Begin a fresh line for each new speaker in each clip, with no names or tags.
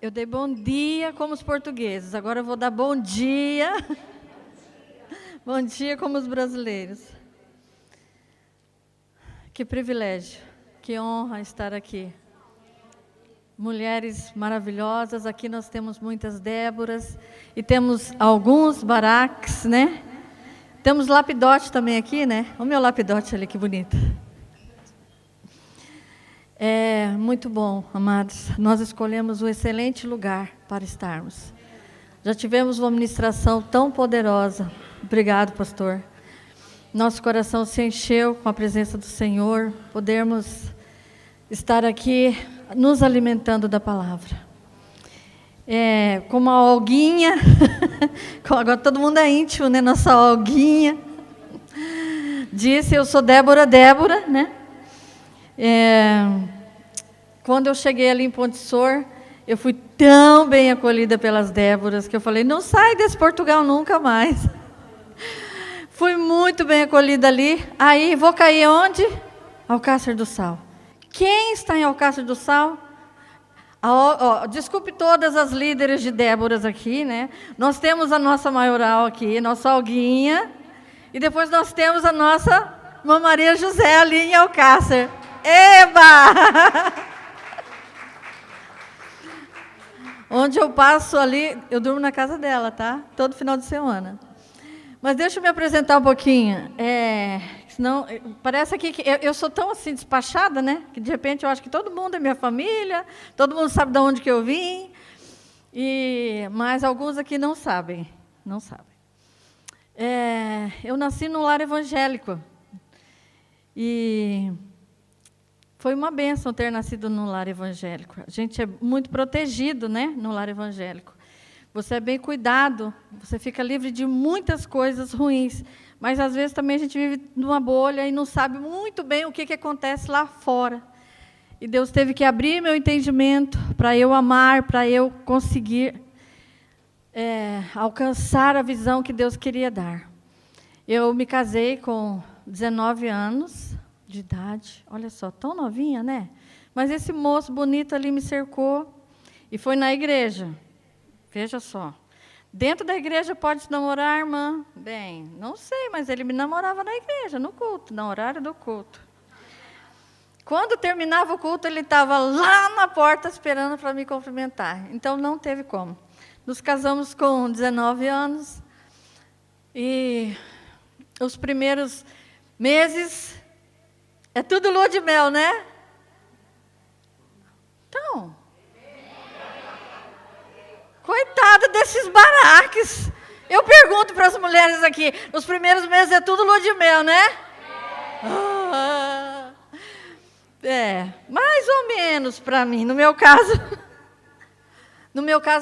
Eu dei bom dia como os portugueses, agora eu vou dar bom dia. Bom dia como os brasileiros. Que privilégio, que honra estar aqui. Mulheres maravilhosas, aqui nós temos muitas Déboras e temos alguns Baraques, né? Temos Lapidote também aqui, né? O meu Lapidote ali, que bonito. É muito bom, amados. Nós escolhemos um excelente lugar para estarmos. Já tivemos uma ministração tão poderosa. Obrigado, pastor. Nosso coração se encheu com a presença do Senhor. Podermos estar aqui nos alimentando da palavra. Como a Olguinha, agora todo mundo é íntimo, né? Nossa Olguinha disse, eu sou Débora, né? Quando eu cheguei ali em Ponte Sor, eu fui tão bem acolhida pelas Déboras, que eu falei, não sai desse Portugal nunca mais. Fui muito bem acolhida ali. Aí, vou cair onde? Alcácer do Sal. Quem está em Alcácer do Sal? Desculpe todas as líderes de Déboras aqui, né? Nós temos a nossa maioral aqui, nossa Olguinha, e depois nós temos a nossa irmã Maria José ali em Alcácer. Eba! Onde eu passo ali, eu durmo na casa dela, tá? Todo final de semana. Mas deixa eu me apresentar um pouquinho. Senão, parece aqui que eu sou tão assim despachada, né? Que de repente eu acho que todo mundo é minha família, todo mundo sabe de onde que eu vim. Mas alguns aqui não sabem. Não sabem. Eu nasci num lar evangélico. E foi uma bênção ter nascido num lar evangélico. A gente é muito protegido, né, no lar evangélico. Você é bem cuidado, você fica livre de muitas coisas ruins. Mas, às vezes, também a gente vive numa bolha e não sabe muito bem o que acontece lá fora. E Deus teve que abrir meu entendimento para eu amar, para eu conseguir alcançar a visão que Deus queria dar. Eu me casei com 19 anos de idade. Olha só, tão novinha, né? Mas esse moço bonito ali me cercou e foi na igreja. Veja só. Dentro da igreja pode se namorar, irmã? Bem, não sei, mas ele me namorava na igreja, no culto, no horário do culto. Quando terminava o culto, ele estava lá na porta esperando para me cumprimentar. Então, não teve como. Nos casamos com 19 anos e os primeiros meses é tudo lua de mel, né? Então, coitada desses Baraques. Eu pergunto para as mulheres aqui, nos primeiros meses é tudo lua de mel, né? Mais ou menos para mim. No meu caso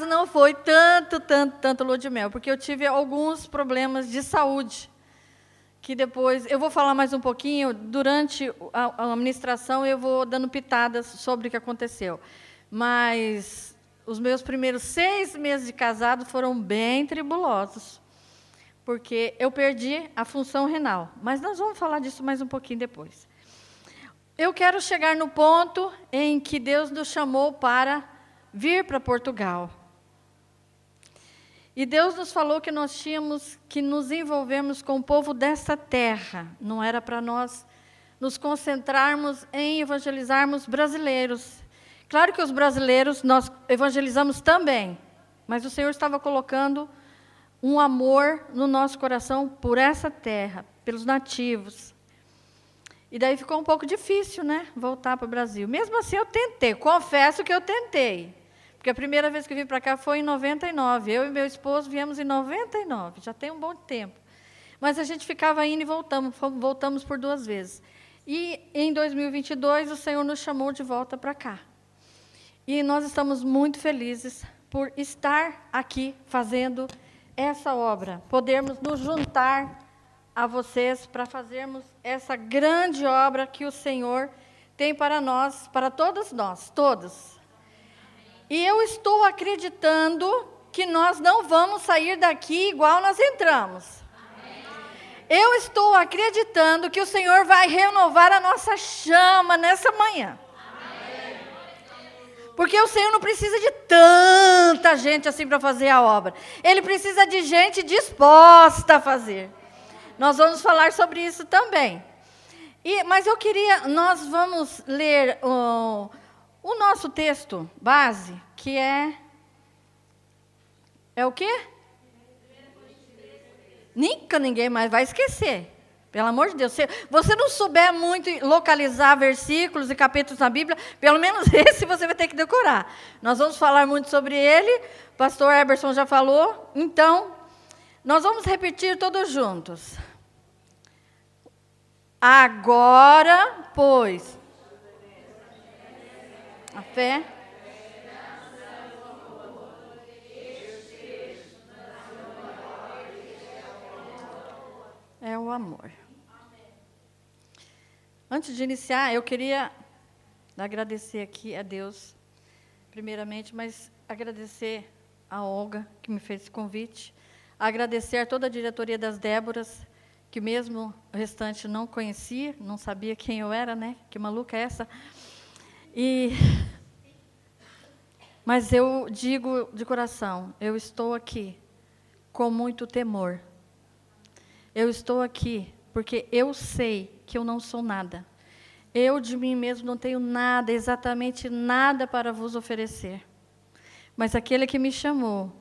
não foi tanto lua de mel, porque eu tive alguns problemas de saúde, que depois, eu vou falar mais um pouquinho, durante a ministração eu vou dando pitadas sobre o que aconteceu. Mas os meus primeiros 6 meses de casado foram bem tribulosos, porque eu perdi a função renal. Mas nós vamos falar disso mais um pouquinho depois. Eu quero chegar no ponto em que Deus nos chamou para vir para Portugal. E Deus nos falou que nós tínhamos que nos envolvermos com o povo dessa terra. Não era para nós nos concentrarmos em evangelizarmos brasileiros. Claro que os brasileiros nós evangelizamos também, mas o Senhor estava colocando um amor no nosso coração por essa terra, pelos nativos. E daí ficou um pouco difícil, né, voltar para o Brasil. Mesmo assim eu tentei, confesso que eu tentei. Porque a primeira vez que eu vim para cá foi em 99. Eu e meu esposo viemos em 99, já tem um bom tempo. Mas a gente ficava indo e voltamos por 2 vezes. E em 2022 o Senhor nos chamou de volta para cá. E nós estamos muito felizes por estar aqui fazendo essa obra, podermos nos juntar a vocês para fazermos essa grande obra que o Senhor tem para nós, para todos nós, todos. E eu estou acreditando que nós não vamos sair daqui igual nós entramos. Eu estou acreditando que o Senhor vai renovar a nossa chama nessa manhã. Porque o Senhor não precisa de tanta gente assim para fazer a obra. Ele precisa de gente disposta a fazer. Nós vamos falar sobre isso também. Mas nós vamos ler o nosso texto base, que é o quê? Nunca ninguém mais vai esquecer. Pelo amor de Deus, se você não souber muito localizar versículos e capítulos na Bíblia, pelo menos esse você vai ter que decorar. Nós vamos falar muito sobre ele, o pastor Eberson já falou, então, nós vamos repetir todos juntos. Agora, pois, a fé é o amor. Antes de iniciar, eu queria agradecer aqui a Deus, primeiramente, mas agradecer a Olga, que me fez esse convite, agradecer a toda a diretoria das Déboras, que mesmo o restante não conhecia, não sabia quem eu era, né? Que maluca é essa? Mas eu digo de coração, eu estou aqui com muito temor. Eu estou aqui porque eu sei que eu não sou nada. Eu de mim mesmo não tenho nada, exatamente nada para vos oferecer. Mas aquele que me chamou,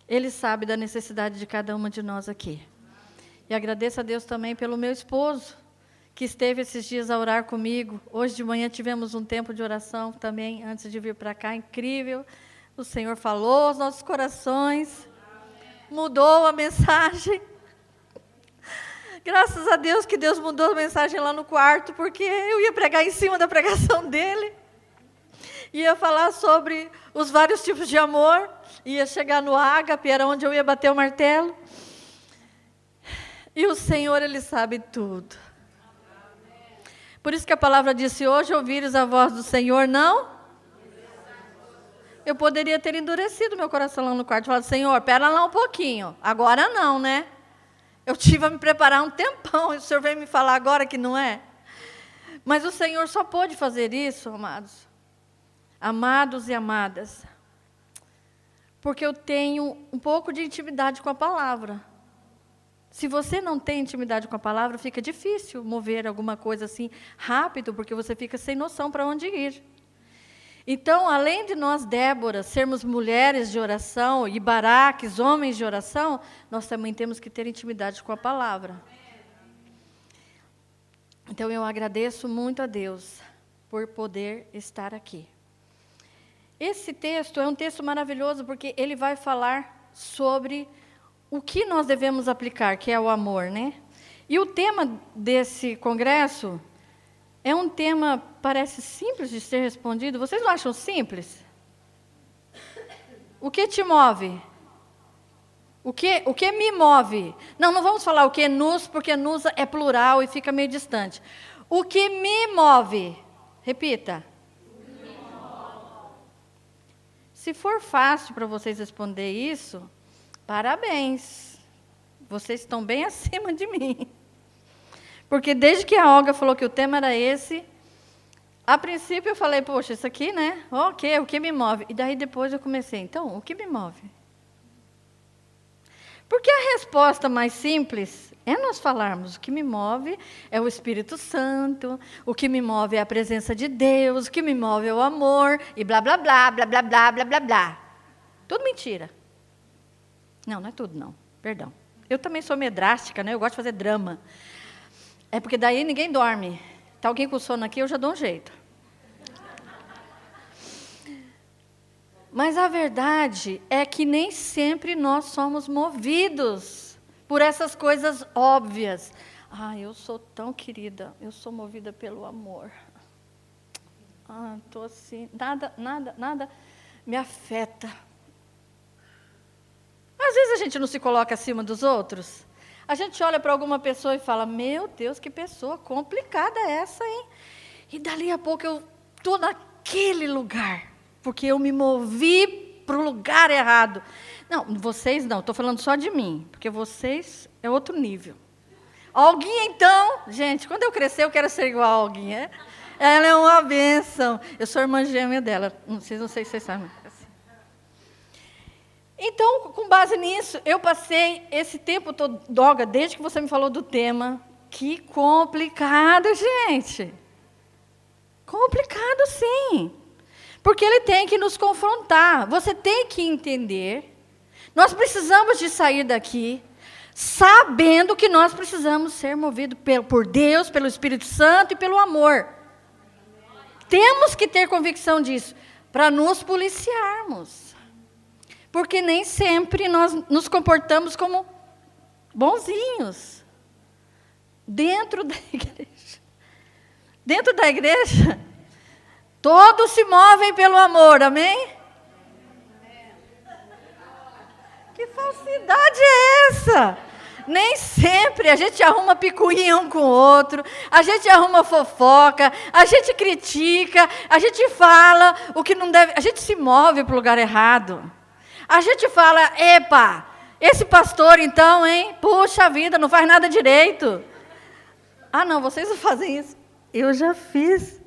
ele sabe da necessidade de cada uma de nós aqui. E agradeço a Deus também pelo meu esposo, que esteve esses dias a orar comigo. Hoje de manhã tivemos um tempo de oração também, antes de vir para cá, incrível. O Senhor falou aos nossos corações, mudou a mensagem. Graças a Deus que Deus mudou a mensagem lá no quarto, porque eu ia pregar em cima da pregação dele. Ia falar sobre os vários tipos de amor. Ia chegar no ágape, era onde eu ia bater o martelo. E o Senhor, Ele sabe tudo. Por isso que a palavra disse, hoje ouvires a voz do Senhor, não? Eu poderia ter endurecido meu coração lá no quarto e falado, Senhor, pera lá um pouquinho. Agora não, né? Eu tive a me preparar um tempão, e o Senhor veio me falar agora que não é. Mas o Senhor só pôde fazer isso, amados. Amados e amadas. Porque eu tenho um pouco de intimidade com a palavra. Se você não tem intimidade com a palavra, fica difícil mover alguma coisa assim rápido, porque você fica sem noção para onde ir. Então, além de nós, Débora, sermos mulheres de oração e Baraques, homens de oração, nós também temos que ter intimidade com a palavra. Então, eu agradeço muito a Deus por poder estar aqui. Esse texto é um texto maravilhoso, porque ele vai falar sobre o que nós devemos aplicar, que é o amor, né? E o tema desse congresso é um tema, parece simples de ser respondido. Vocês não acham simples? O que te move? O que me move? Não vamos falar o que nos, porque nos é plural e fica meio distante. O que me move? Repita. Se for fácil para vocês responder isso, parabéns. Vocês estão bem acima de mim. Porque desde que a Olga falou que o tema era esse, a princípio eu falei, poxa, isso aqui, né? Ok, o que me move? E daí depois eu comecei, então, o que me move? Porque a resposta mais simples é nós falarmos, o que me move é o Espírito Santo, o que me move é a presença de Deus, o que me move é o amor, e blá, blá, blá, blá, blá, blá, blá, blá, blá. Tudo mentira. Não é tudo, não. Perdão. Eu também sou meio drástica, né? Eu gosto de fazer drama. É porque daí ninguém dorme. Está alguém com sono aqui, eu já dou um jeito. Mas a verdade é que nem sempre nós somos movidos por essas coisas óbvias. Eu sou tão querida, eu sou movida pelo amor. Estou assim, nada me afeta. Às vezes a gente não se coloca acima dos outros. A gente olha para alguma pessoa e fala, meu Deus, que pessoa complicada é essa, hein? E dali a pouco eu estou naquele lugar, porque eu me movi para o lugar errado. Não, vocês não, estou falando só de mim, porque vocês é outro nível. Alguém, então, gente, quando eu crescer eu quero ser igual a alguém, é? Ela é uma bênção. Eu sou irmã gêmea dela. Não sei se vocês sabem. Então, com base nisso, eu passei esse tempo todo, Doga, desde que você me falou do tema. Que complicado, gente. Complicado, sim. Porque ele tem que nos confrontar. Você tem que entender. Nós precisamos de sair daqui sabendo que nós precisamos ser movidos por Deus, pelo Espírito Santo e pelo amor. Temos que ter convicção disso, para nos policiarmos. Porque nem sempre nós nos comportamos como bonzinhos. Dentro da igreja. Dentro da igreja, todos se movem pelo amor, amém? Que falsidade é essa? Nem sempre a gente arruma picuinha um com o outro, a gente arruma fofoca, a gente critica, a gente fala o que não deve, a gente se move para o lugar errado. A gente fala, epa, esse pastor então, hein? Puxa vida, não faz nada direito. Ah, não, vocês não fazem isso. Eu já fiz.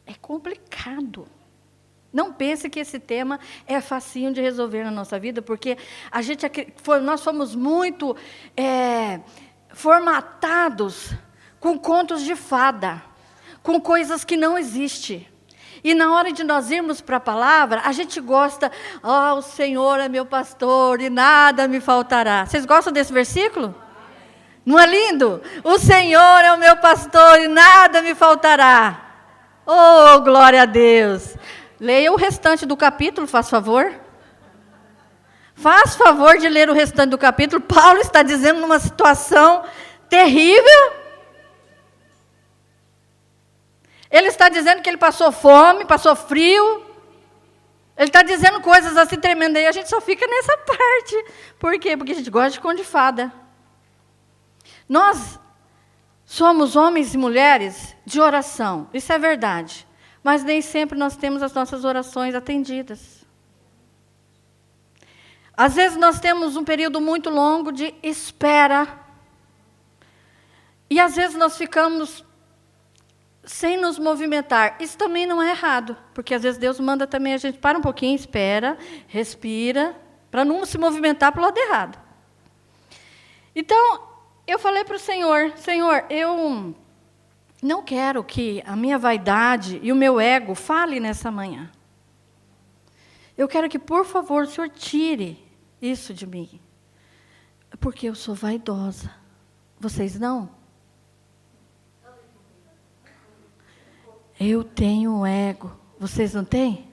É complicado. Não pense que esse tema é facinho de resolver na nossa vida, porque nós fomos muito formatados com contos de fada, com coisas que não existem. E na hora de nós irmos para a palavra, a gente gosta, o Senhor é meu pastor e nada me faltará. Vocês gostam desse versículo? Não é lindo? O Senhor é o meu pastor e nada me faltará. Oh, glória a Deus! Leia o restante do capítulo, faz favor. Faz favor de ler o restante do capítulo. Paulo está dizendo numa situação terrível. Ele está dizendo que ele passou fome, passou frio. Ele está dizendo coisas assim tremendas. E a gente só fica nessa parte. Por quê? Porque a gente gosta de conto de fada. Nós somos homens e mulheres de oração. Isso é verdade. Mas nem sempre nós temos as nossas orações atendidas. Às vezes nós temos um período muito longo de espera. E às vezes nós ficamos sem nos movimentar. Isso também não é errado, porque às vezes Deus manda também a gente para um pouquinho, espera, respira, para não se movimentar para o lado errado. Então, eu falei para o Senhor, eu não quero que a minha vaidade e o meu ego fale nessa manhã. Eu quero que, por favor, o Senhor tire isso de mim. Porque eu sou vaidosa. Vocês não? Eu tenho um ego. Vocês não têm?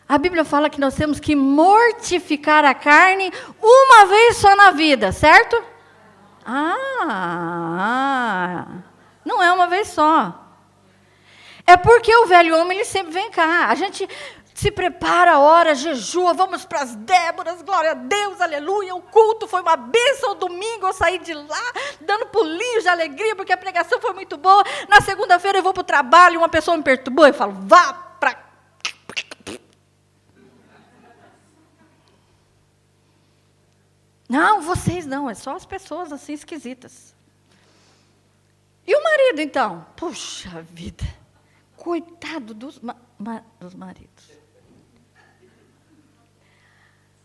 A Bíblia fala que nós temos que mortificar a carne uma vez só na vida, certo? Não é uma vez só. É porque o velho homem, ele sempre vem cá. A gente se prepara, ora, jejua, vamos para as Déboras, glória a Deus, aleluia. O culto foi uma bênção, o domingo eu saí de lá, dando pulinhos de alegria, porque a pregação foi muito boa. Na segunda-feira eu vou para o trabalho, uma pessoa me perturbou, eu falo, vá para... Não, vocês não, é só as pessoas assim esquisitas. E o marido, então? Puxa vida, coitado dos maridos.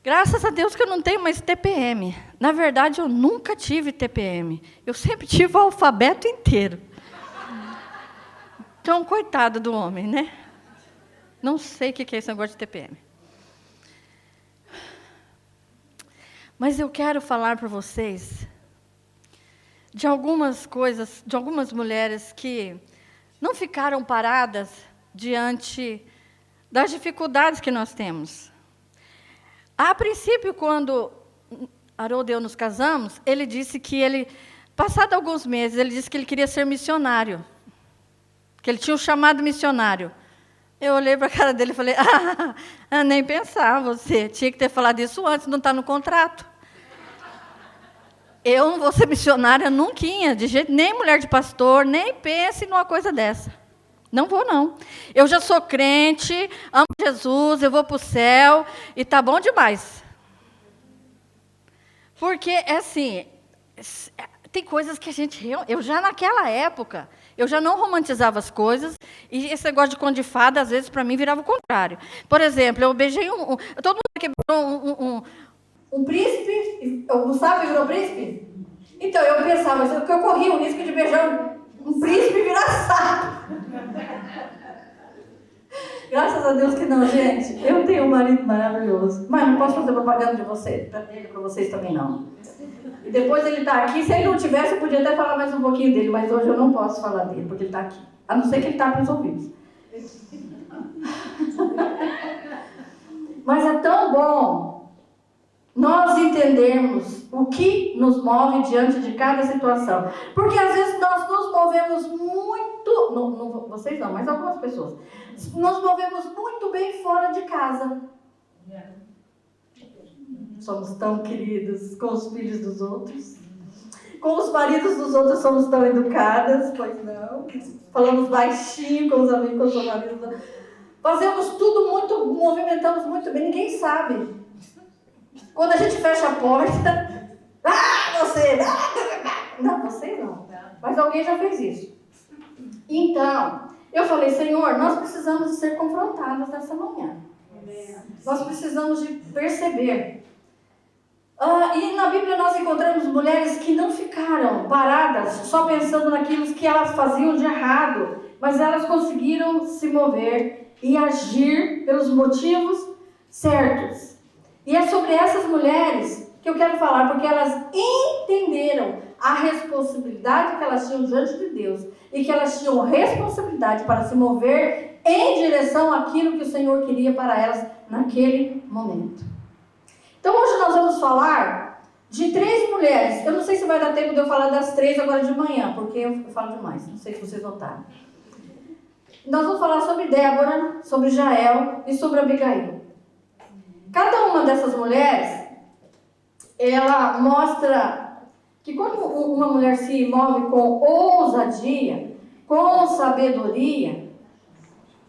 Graças a Deus que eu não tenho mais TPM. Na verdade, eu nunca tive TPM. Eu sempre tive o alfabeto inteiro. Então, coitado do homem, né? Não sei o que é esse negócio de TPM. Mas eu quero falar para vocês de algumas coisas, de algumas mulheres que não ficaram paradas diante das dificuldades que nós temos. A princípio, quando Haroldo e eu nos casamos, ele disse que passado alguns meses, ele disse que ele queria ser missionário, que ele tinha um chamado missionário. Eu olhei para a cara dele e falei, nem pensar, você tinha que ter falado isso antes, não está no contrato. Eu não vou ser missionária nunca, de jeito, nem mulher de pastor, nem pense numa coisa dessa. Não vou, não. Eu já sou crente, amo Jesus, eu vou para o céu, e está bom demais. Porque, assim, tem coisas que eu já naquela época, eu já não romantizava as coisas, e esse negócio de conto de fada, às vezes, para mim, virava o contrário. Por exemplo, eu beijei todo mundo quebrou um príncipe, o Gustavo virou príncipe? Então, eu pensava, que eu corria o risco de beijar um príncipe e virar sapo. Graças a Deus que não, gente. Eu tenho um marido maravilhoso. Mas não posso fazer propaganda de você, para vocês também não. E depois ele está aqui. Se ele não tivesse, eu podia até falar mais um pouquinho dele. Mas hoje eu não posso falar dele, porque ele está aqui. A não ser que ele está para os ouvidos. Mas é tão bom nós entendermos o que nos move diante de cada situação. Porque às vezes nós nos movemos muito, não, vocês não, mas algumas pessoas, nos movemos muito bem fora de casa. Somos tão queridos com os filhos dos outros. Com os maridos dos outros somos tão educadas, pois não. Falamos baixinho com os amigos, com os maridos. Fazemos tudo muito, movimentamos muito bem, ninguém sabe. Quando a gente fecha a porta, você, não, você não, mas alguém já fez isso. Então, eu falei, Senhor, nós precisamos de ser confrontados nessa manhã. Nós precisamos de perceber. E na Bíblia nós encontramos mulheres que não ficaram paradas só pensando naquilo que elas faziam de errado, mas elas conseguiram se mover e agir pelos motivos certos. E é sobre essas mulheres que eu quero falar, porque elas entenderam a responsabilidade que elas tinham diante de Deus e que elas tinham responsabilidade para se mover em direção àquilo que o Senhor queria para elas naquele momento. Então hoje nós vamos falar de 3 mulheres. Eu não sei se vai dar tempo de eu falar das 3 agora de manhã, porque eu falo demais, não sei se vocês notaram. Nós vamos falar sobre Débora, sobre Jael e sobre Abigail. Cada uma dessas mulheres, ela mostra que quando uma mulher se move com ousadia, com sabedoria,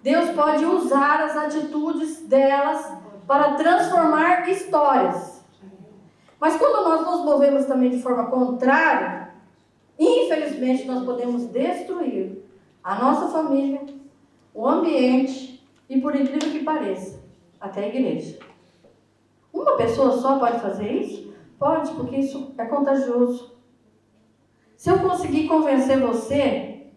Deus pode usar as atitudes delas para transformar histórias. Mas quando nós nos movemos também de forma contrária, infelizmente nós podemos destruir a nossa família, o ambiente e, por incrível que pareça, até a igreja. Uma pessoa só pode fazer isso? Pode, porque isso é contagioso. Se eu conseguir convencer você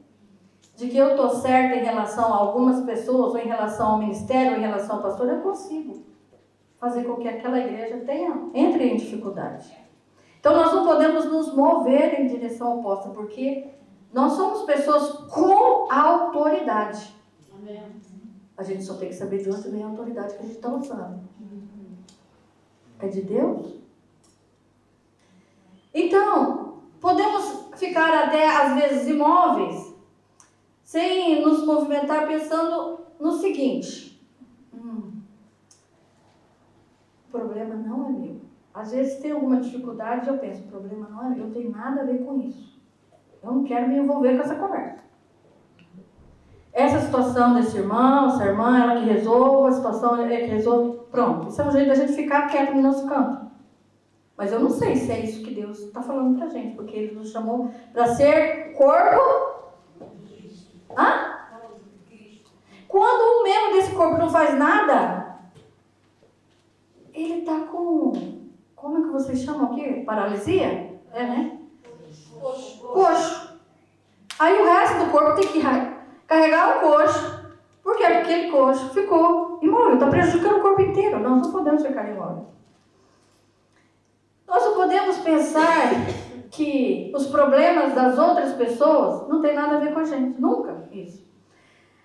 de que eu estou certa em relação a algumas pessoas, ou em relação ao ministério, ou em relação ao pastor, eu consigo fazer com que aquela igreja entre em dificuldade. Então nós não podemos nos mover em direção oposta, porque nós somos pessoas com autoridade. Amém. A gente só tem que saber de onde vem a autoridade que a gente está usando. É de Deus? Então, podemos ficar até às vezes imóveis, sem nos movimentar, pensando no seguinte: o problema não é meu. Às vezes tem alguma dificuldade, eu penso, o problema não é meu, não tem nada a ver com isso. Eu não quero me envolver com essa conversa. Essa situação desse irmão, essa irmã, ela que resolve, a situação é que resolve, pronto. Isso é um jeito da gente ficar quieto no nosso canto. Mas eu não sei se é isso que Deus está falando pra gente, porque Ele nos chamou para ser corpo. Quando um membro desse corpo não faz nada, ele está com, como é que vocês chamam aqui? Paralisia? É, né? Coxo. Aí o resto do corpo tem que carregar o coxo. Por quê? Porque aquele coxo ficou imóvel, está prejudicando o corpo inteiro. Nós não podemos ficar imóveis. Nós não podemos pensar que os problemas das outras pessoas não tem nada a ver com a gente. Nunca isso.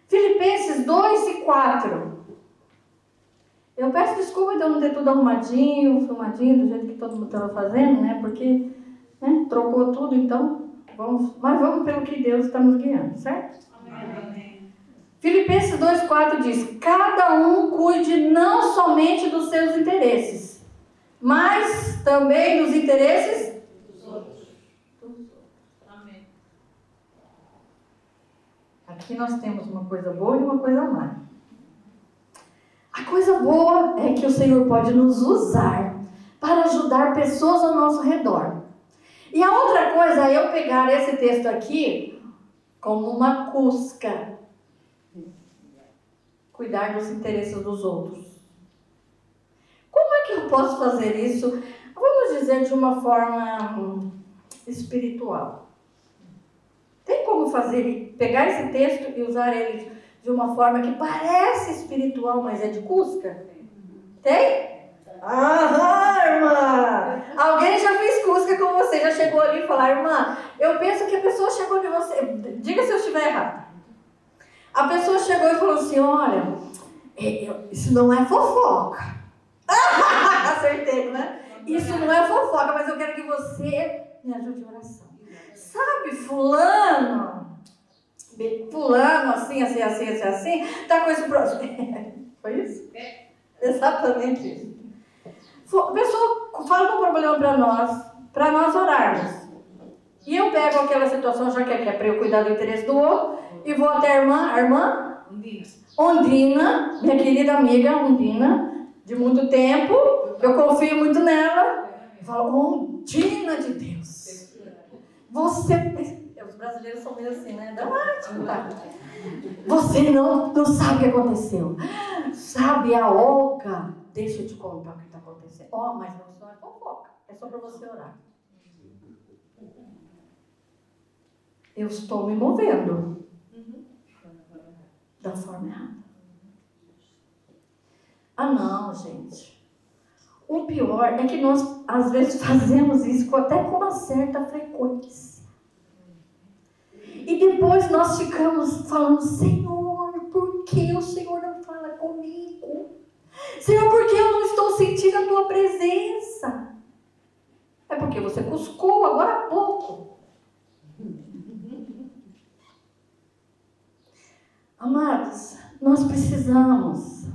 Filipenses 2:4. Eu peço desculpa de eu não ter tudo arrumadinho, filmadinho, do jeito que todo mundo estava fazendo, né? Porque trocou tudo, então mas vamos pelo que Deus está nos guiando, certo? Amém. Filipenses 2:4 diz: cada um cuide não somente dos seus interesses, mas também dos interesses dos outros. Amém. Aqui nós temos uma coisa boa e uma coisa má. A coisa boa é que o Senhor pode nos usar para ajudar pessoas ao nosso redor. E a outra coisa é eu pegar esse texto aqui como uma cusca. Cuidar dos interesses dos outros. Como é que eu posso fazer isso? Vamos dizer de uma forma espiritual. Tem como pegar esse texto e usar ele de uma forma que parece espiritual, mas é de cusca? Tem? Ah, irmã! Alguém já fez cusca com você, já chegou ali e falou, irmã, eu penso que a pessoa chegou de você, diga se eu estiver errado. A pessoa chegou e falou assim, olha, isso não é fofoca. Acertei, né? Isso não é fofoca, mas eu quero que você me ajude em oração. Sabe, fulano, assim, tá com esse próximo. Foi isso? Exatamente isso. A pessoa fala um problema para nós orarmos. E eu pego aquela situação, já que é para eu cuidar do interesse do outro, e vou até a irmã Ondina, minha querida amiga Ondina, de muito tempo, eu confio muito nela, e falo, Ondina de Deus, os brasileiros são meio assim, né? Você não sabe o que aconteceu. Sabe a Olga? Deixa eu te contar o que está acontecendo. Mas não é fofoca, é só para você orar. Eu estou me movendo da forma errada. Não, gente. O pior é que nós, às vezes, fazemos isso até com uma certa frequência. E depois nós ficamos falando, Senhor, por que o Senhor não fala comigo? Senhor, por que eu não estou sentindo a Tua presença? É porque você cuscou agora há pouco. Amados, nós precisamos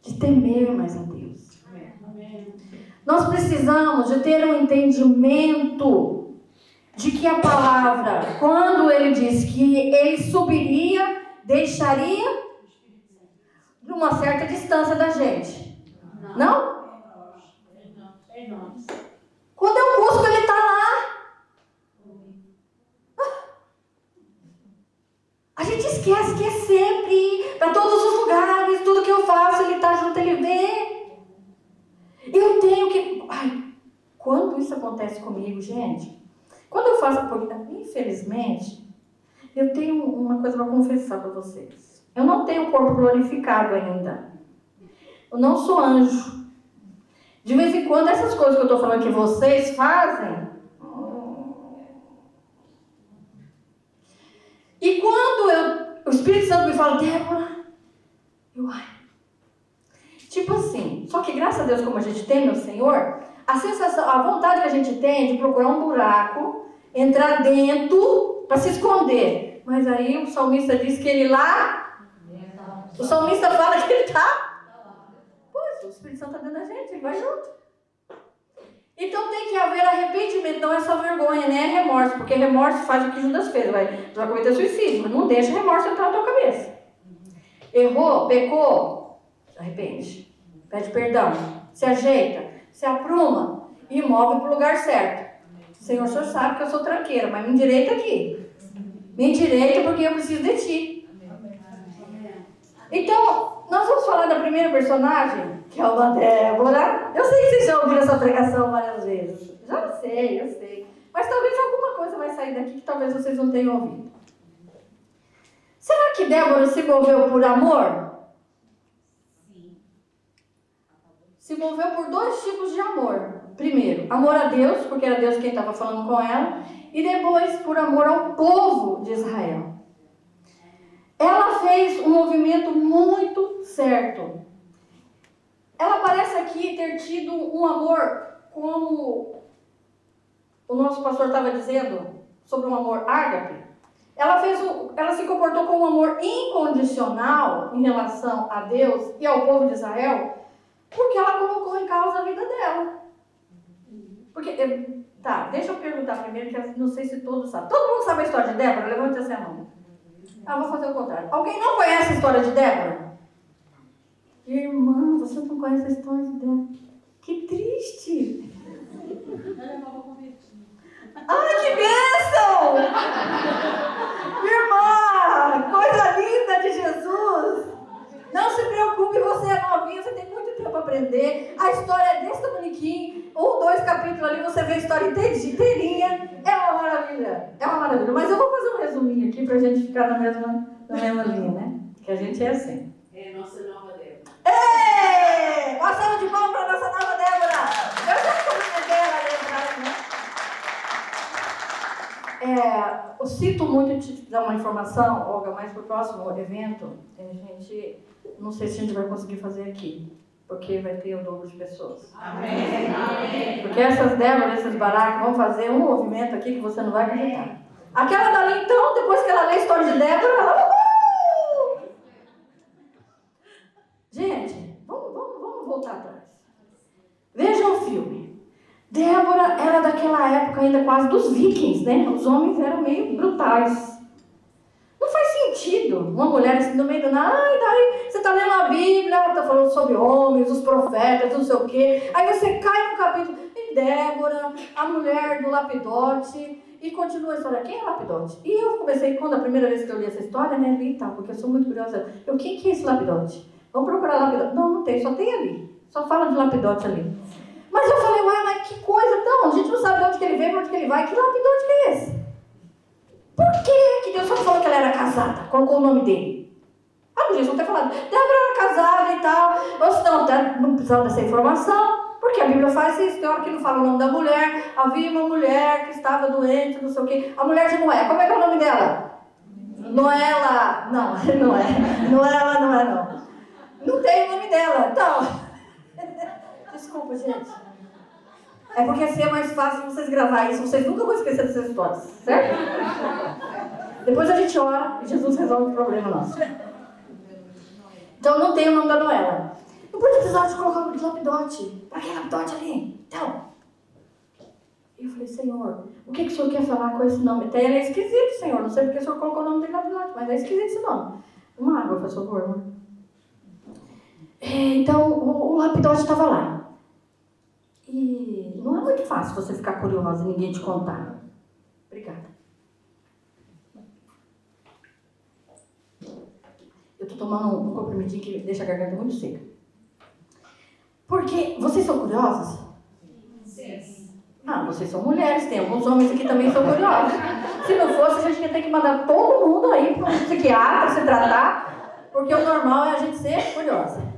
de temer mais a Deus. Nós precisamos de ter um entendimento de que a palavra, quando ele diz que ele subiria, deixaria de uma certa distância da gente. Não? Quando eu busco, ele está lá. A gente esquece que é sempre, para todos os lugares, tudo que eu faço, ele está junto, ele vê. Eu tenho que... quando isso acontece comigo, gente, quando eu faço, infelizmente, eu tenho uma coisa para confessar para vocês. Eu não tenho o corpo glorificado ainda. Eu não sou anjo. De vez em quando, essas coisas que eu estou falando que vocês fazem... E quando o Espírito Santo me fala, Débora, tipo assim, só que graças a Deus, como a gente tem, meu Senhor, a sensação, a vontade que a gente tem é de procurar um buraco, entrar dentro para se esconder. Mas aí o salmista diz que ele lá, o salmista fala que ele está, pois o Espírito Santo está dentro da gente, ele vai junto. Então tem que haver arrependimento, não é só vergonha, nem é remorso, porque remorso faz o que Judas fez, vai cometer suicídio, mas não deixa remorso entrar na tua cabeça. Errou, pecou, arrepende, pede perdão, se ajeita, se apruma e move para o lugar certo. Senhor, o Senhor sabe que eu sou tranqueira, mas me endireita aqui. Me endireita porque eu preciso de Ti. Então, nós vamos falar da primeira personagem, que é uma Débora. Eu sei que vocês já ouviram essa pregação várias vezes. Já sei, eu sei. Mas talvez alguma coisa vai sair daqui que talvez vocês não tenham ouvido. Será que Débora se moveu por amor? Sim. Se moveu por dois tipos de amor. Primeiro, amor a Deus, porque era Deus quem estava falando com ela. E depois, por amor ao povo de Israel. Ela fez um movimento muito certo. Ela parece aqui ter tido um amor, como o nosso pastor estava dizendo, sobre um amor ágape. Ela se comportou com um amor incondicional em relação a Deus e ao povo de Israel, porque ela colocou em causa a vida dela. Porque, deixa eu perguntar primeiro, que eu não sei se todos sabem. Todo mundo sabe a história de Débora? Levante essa mão. Vou fazer o contrário. Alguém não conhece a história de Débora? Irmã, você não conhece a história de Débora? Que triste!
Ai, que bênção! Irmã, coisa linda de Jesus! Não se preocupe, você é novinha, você tem muito tempo para aprender. A história é desse bonitinho, 2 capítulos ali, você vê a história inteirinha. É uma maravilha, é uma maravilha. Mas eu vou fazer um resuminho aqui para a gente ficar na mesma linha, né? Que a gente é assim.
É a nossa nova Débora.
Ei! Uma salva de palmas para a nossa nova Débora! Eu já cumprimentei ela, né? Eu sinto muito te dar uma informação, Olga, mas para o próximo evento, a gente, não sei se a gente vai conseguir fazer aqui, porque vai ter o dobro de pessoas.
Amém. Amém.
Porque essas Déboras, esses baracos, vão fazer um movimento aqui que você não vai acreditar. Aquela dali, então, depois que ela lê a história de Débora, ela... Uhul! Gente, vamos voltar atrás. Vejam o filme. Débora era daquela época ainda quase dos vikings, né? Os homens eram meio brutais. Não faz sentido uma mulher assim no meio do nada. Ai, daí você está lendo a Bíblia, está falando sobre homens, os profetas, não sei o quê. Aí você cai no capítulo em Débora, a mulher do Lapidote, e continua a história. Quem é Lapidote? E eu comecei, quando a primeira vez que eu li essa história, né, li e tal, porque eu sou muito curiosa. Quem que é esse Lapidote? Vamos procurar Lapidote. Não tem, só tem ali. Só fala de Lapidote ali. Mas eu falei, ué, mas que coisa então? A gente não sabe de onde que ele veio, para onde que ele vai. Que Lapidote que é esse? Por que Deus só falou que ela era casada? Colocou o nome dele? Ah, podia só ter falado, Débora era casada e tal. Ou senão, não precisava dessa informação, porque a Bíblia faz isso. Tem hora que não fala o nome da mulher. Havia uma mulher que estava doente, não sei o quê. A mulher de Noé, como é que é o nome dela? Noela. Não, não é. Noela não é, não. Não tem o nome dela. Então... Desculpa, gente. É porque assim é mais fácil vocês gravar isso. Vocês nunca vão esquecer dessas histórias, certo? Depois a gente ora e Jesus resolve o problema nosso. Então não tem o nome da Noela. Não pode precisar de colocar o nome de Lapidote. Para que Lapidote ali? Então. E eu falei, Senhor, o que o Senhor quer falar com esse nome? Até ele é esquisito, Senhor. Não sei porque o Senhor colocou o nome de Lapidote, mas é esquisito esse nome. Uma água, por favor, irmão. Então o Lapidote estava lá. E não é muito fácil você ficar curiosa e ninguém te contar. Obrigada. Eu estou tomando um comprimidinho que deixa a garganta muito seca. Porque vocês são curiosas?
Sim.
Ah, vocês são mulheres, tem alguns homens aqui também são curiosos. Se não fosse, a gente ia ter que mandar todo mundo aí para um psiquiatra se tratar, porque o normal é a gente ser curiosa.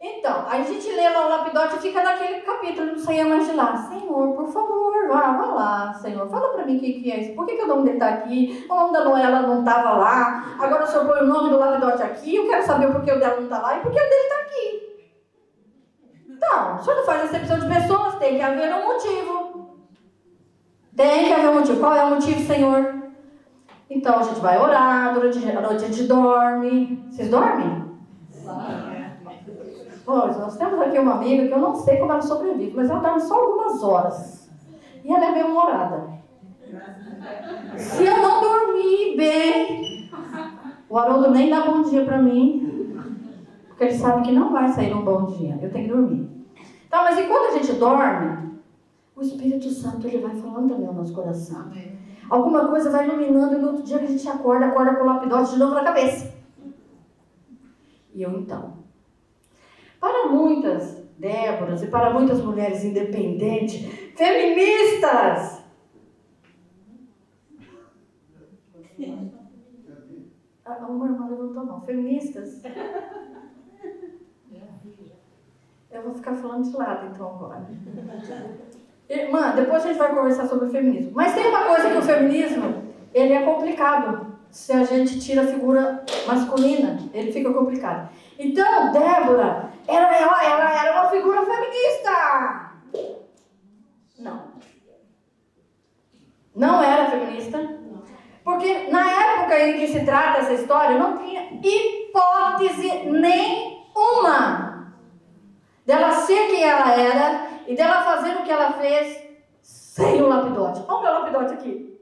Então, a gente lê lá o Lapidote e fica naquele capítulo, não saía mais de lá. Senhor, por favor, vá lá, Senhor. Fala pra mim o que é isso. Por que o nome dele está aqui? O nome da Noela não estava lá. Agora o Senhor põe o nome do Lapidote aqui. Eu quero saber por que o dela não está lá e por que o dele está aqui. Então, o Senhor não faz acepção de pessoas, tem que haver um motivo. Tem que haver um motivo. Qual é o motivo, Senhor? Então, a gente vai orar, durante a noite a gente dorme. Vocês dormem? Pois, nós temos aqui uma amiga que eu não sei como ela sobrevive, mas ela dorme só algumas horas. E ela é bem humorada. Se eu não dormir bem, o Haroldo nem dá bom dia pra mim, porque ele sabe que não vai sair um bom dia. Eu tenho que dormir. Tá, mas enquanto a gente dorme, o Espírito Santo ele vai falando também ao nosso coração. Alguma coisa vai iluminando e no outro dia que a gente acorda com o Lapidote de novo na cabeça. E eu então... Para muitas Déboras e para muitas mulheres independentes, feministas. Uma irmã levantou a mão. Feministas. Eu vou ficar falando de lado então agora. Irmã, depois a gente vai conversar sobre o feminismo. Mas tem uma coisa que o feminismo, ele é complicado. Se a gente tira a figura masculina, ele fica complicado. Então, Débora, ela era uma figura feminista. Não era feminista. Porque na época em que se trata essa história, não tinha hipótese nenhuma dela ser quem ela era e dela fazer o que ela fez sem o Lapidote. Olha o meu Lapidote aqui.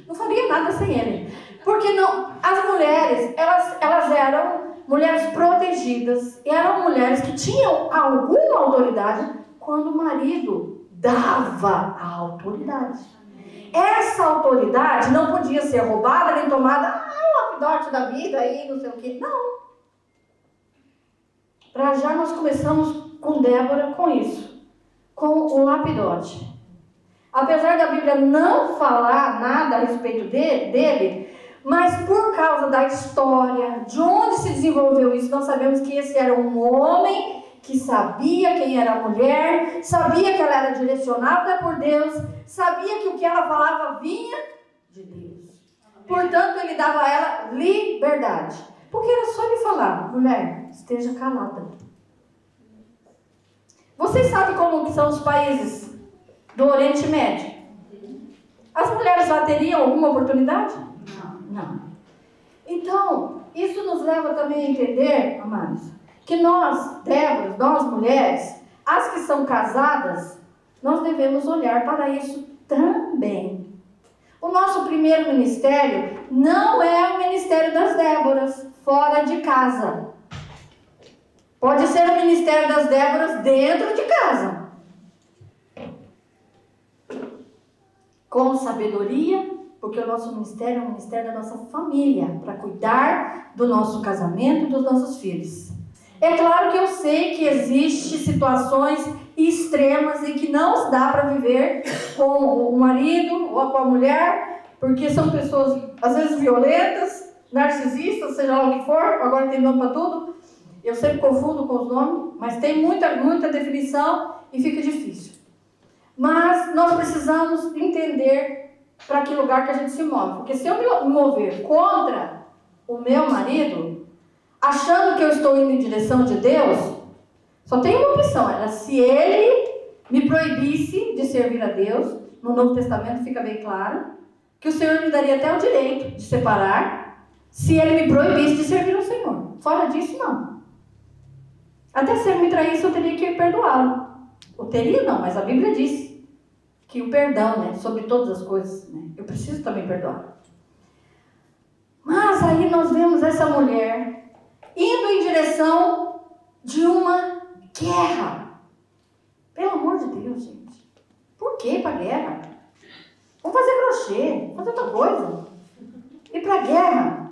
Não faria nada sem ele. Porque não, as mulheres, elas eram mulheres protegidas, eram mulheres que tinham alguma autoridade quando o marido dava a autoridade. Essa autoridade não podia ser roubada nem tomada, o lapidote da vida aí, não sei o quê. Não. Para já nós começamos com Débora com isso, com o lapidote. Apesar da Bíblia não falar nada a respeito dele, mas por causa da história, de onde se desenvolveu isso, nós sabemos que esse era um homem que sabia quem era a mulher, sabia que ela era direcionada por Deus, sabia que o que ela falava vinha de Deus. Portanto, ele dava a ela liberdade. Porque era só ele falar, mulher, esteja calada. Vocês sabem como que são os países do Oriente Médio? As mulheres lá teriam alguma oportunidade? Não. Então, isso nos leva também a entender, amados, que nós, Déboras, nós mulheres, as que são casadas, nós devemos olhar para isso também. O nosso primeiro ministério não é o ministério das Déboras fora de casa. Pode ser o ministério das Déboras dentro de casa. Com sabedoria, porque o nosso ministério é o ministério da nossa família, para cuidar do nosso casamento e dos nossos filhos. É claro que eu sei que existem situações extremas em que não dá para viver com o marido ou com a mulher, porque são pessoas, às vezes, violentas, narcisistas, seja lá o que for, agora tem nome para tudo. Eu sempre confundo com os nomes, mas tem muita definição e fica difícil. Mas nós precisamos entender para que lugar que a gente se move. Porque se eu me mover contra o meu marido, achando que eu estou indo em direção de Deus, só tem uma opção, era se ele me proibisse de servir a Deus. No Novo Testamento fica bem claro que o Senhor me daria até o direito de separar, se ele me proibisse de servir ao Senhor. Fora disso, não. Até se ele me traísse, eu teria que perdoá-lo. Eu teria não, mas a Bíblia diz que o perdão, né, sobre todas as coisas, né, eu preciso também perdoar. Mas aí nós vemos essa mulher indo em direção de uma guerra. Pelo amor de Deus, gente. Por que ir para a guerra? Vamos fazer crochê, fazer outra coisa. Ir para a guerra.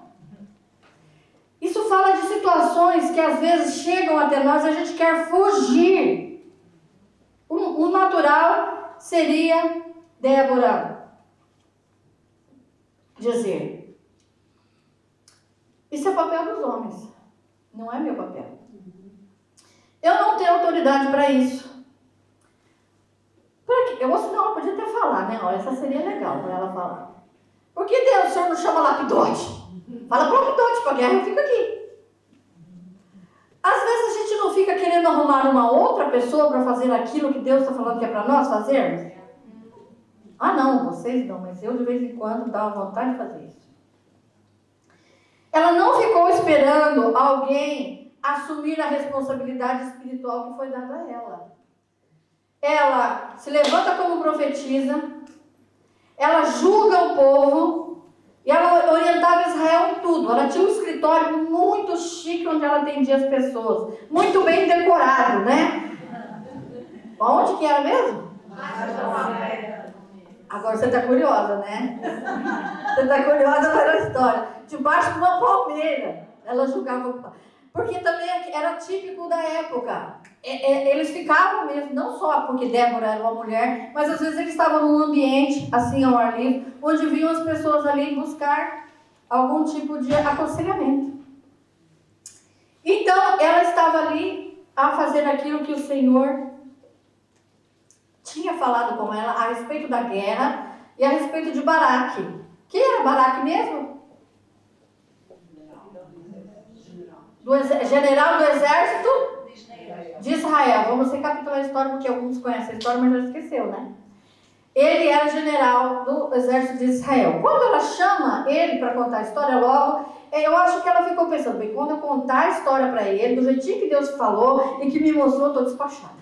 Isso fala de situações que às vezes chegam até nós e a gente quer fugir. O natural seria Débora dizer: isso é papel dos homens, não é meu papel. Eu não tenho autoridade para isso. Eu vou senão ela podia até falar, né? Olha, essa seria legal para ela falar. Por que Deus, o Senhor não chama lapidote? Fala para o lapidote, para a guerra eu fico aqui. Às vezes a gente não fica querendo arrumar uma outra pessoa para fazer aquilo que Deus está falando que é para nós fazermos? Ah não, vocês não, mas eu de vez em quando dá vontade de fazer isso. Ela não ficou esperando alguém assumir a responsabilidade espiritual que foi dada a ela. Ela se levanta como profetisa, ela julga o povo e ela orientava Israel em tudo. Ela tinha um escritório muito chique onde ela atendia as pessoas, muito bem decorado, né? Onde que era mesmo? Agora você está curiosa, né? Você está curiosa pela história. Debaixo de uma palmeira, ela julgava. Porque também era típico da época. Eles ficavam mesmo, não só porque Débora era uma mulher, mas às vezes eles estavam num ambiente, assim, ao ar livre, onde vinham as pessoas ali buscar algum tipo de aconselhamento. Então, ela estava ali a fazer aquilo que o Senhor tinha falado com ela a respeito da guerra e a respeito de Baraque. Quem era Baraque mesmo? General do exército de Israel. Vamos recapitular a história, porque alguns conhecem a história, mas já esqueceu, né? Ele era general do exército de Israel. Quando ela chama ele para contar a história, logo, eu acho que ela ficou pensando, bem, quando eu contar a história para ele, do jeitinho que Deus falou e que me mostrou, eu estou despachada.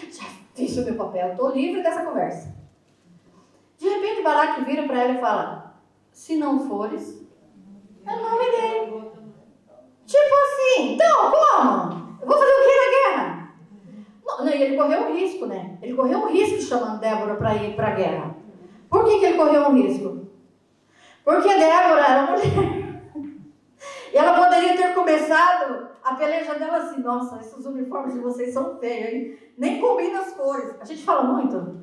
Já fiz o meu papel, estou livre dessa conversa. De repente, Baraque vira para ela e fala: se não fores, é o nome dele. Tipo assim, então, como? Eu vou fazer o que na guerra? Não, ele ele correu um risco, né? Ele correu um risco chamando Débora para ir para a guerra. Por que ele correu um risco? Porque Débora era mulher. E ela poderia ter começado a peleja dela assim: nossa, esses uniformes de vocês são feios, hein? Nem combinam as cores. A gente fala muito.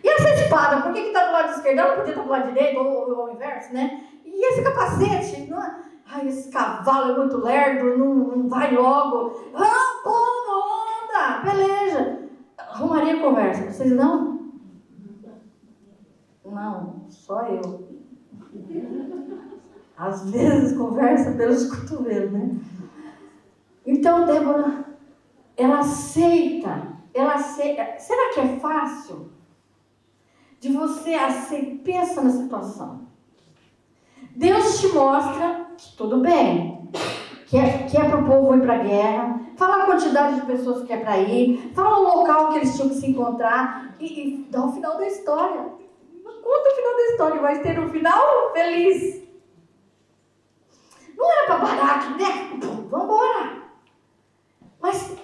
E essa espada, por que está do lado esquerdo? Ela não podia estar do lado direito ou ao inverso, né? E esse capacete? Não é? Ai, esse cavalo é muito lerdo, não vai logo. Ah, pô, onda, peleja. Arrumaria conversa, vocês não? Não, só eu. Às vezes conversa pelos cotovelos, né? Então, Débora, ela aceita. Será que é fácil? De você aceitar, pensa na situação. Deus te mostra que tudo bem, que é para o povo ir para a guerra, fala a quantidade de pessoas que é para ir, fala o local que eles tinham que se encontrar e dá o final da história. Conta o final da história, vai ter um final feliz. Não era para Baraque, né? Vamos embora. Mas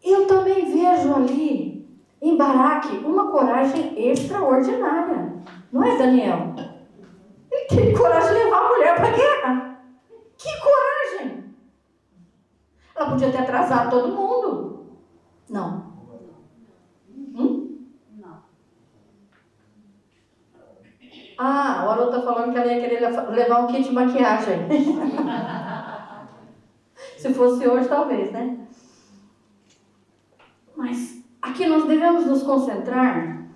eu também vejo ali, em Baraque, uma coragem extraordinária. Não é, Daniel? Ele teve coragem de levar a mulher para a guerra. Que coragem! Ela podia ter atrasado todo mundo. Não.
Não.
Ah, a Oro está falando que ela ia querer levar um kit de maquiagem. Se fosse hoje, talvez, né? Mas aqui nós devemos nos concentrar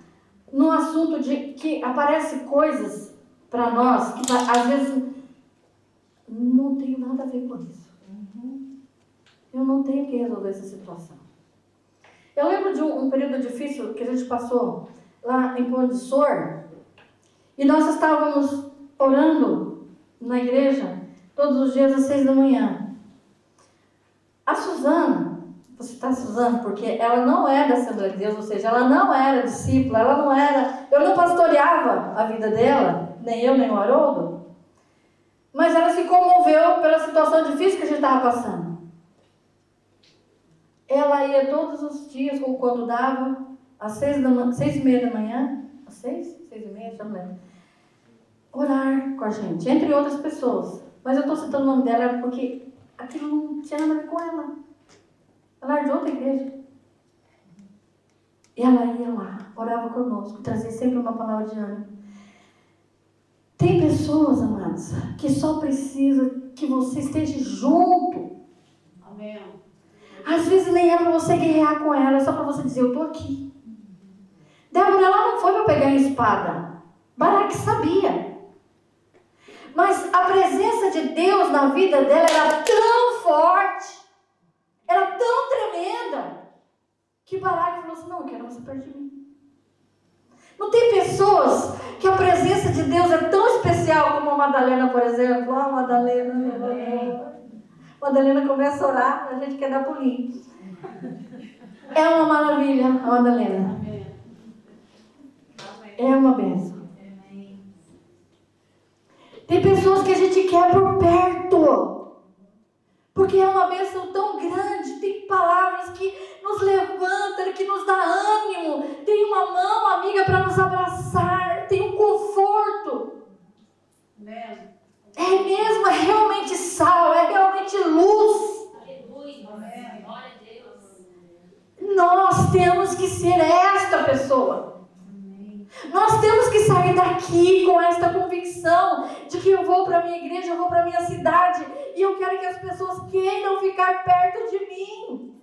no assunto de que aparecem coisas para nós que às vezes não tem nada a ver com isso. Eu não tenho que resolver essa situação. Eu lembro de um período difícil que a gente passou lá em Pão de Sor, e nós estávamos orando na igreja todos os dias às 6 da manhã. A Suzana, vou citar a Suzana porque ela não é da Assembleia de Deus, ou seja, ela não era discípula, ela não era, eu não pastoreava a vida dela, nem eu, nem o Haroldo, mas ela se comoveu pela situação difícil que a gente estava passando. Ela ia todos os dias, ou quando dava, às 6h30 da manhã, às 6h30, já não lembro, orar com a gente, entre outras pessoas. Mas eu estou citando o nome dela porque aquilo não tinha nada a ver com ela. Ela era de outra igreja. E ela ia lá, orava conosco, trazia sempre uma palavra de ânimo. Tem pessoas, amados, que só precisam que você esteja junto.
Amém.
Às vezes nem é para você guerrear com ela, é só para você dizer: eu estou aqui. Débora, ela não foi para pegar a espada. Baraque sabia. Mas a presença de Deus na vida dela era tão forte, era tão tremenda, que Baraque falou assim: não, eu quero você perto de mim. Não tem pessoas que a presença de Deus é tão especial como a Madalena, por exemplo. Ah, Madalena, Madalena começa a orar, a gente quer dar pulinho. É uma maravilha, a Madalena. É uma bênção. Tem pessoas que a gente quer por perto, porque é uma bênção tão grande. Tem palavras que nos levantam, que nos dá ânimo. Tem uma mão amiga para nos abraçar. Tem um conforto. É mesmo, é realmente sal, é realmente luz.
Glória a Deus.
Nós temos que ser esta pessoa. Nós temos que sair daqui com esta convicção de que eu vou para a minha igreja, eu vou para a minha cidade e eu quero que as pessoas queiram ficar perto de mim.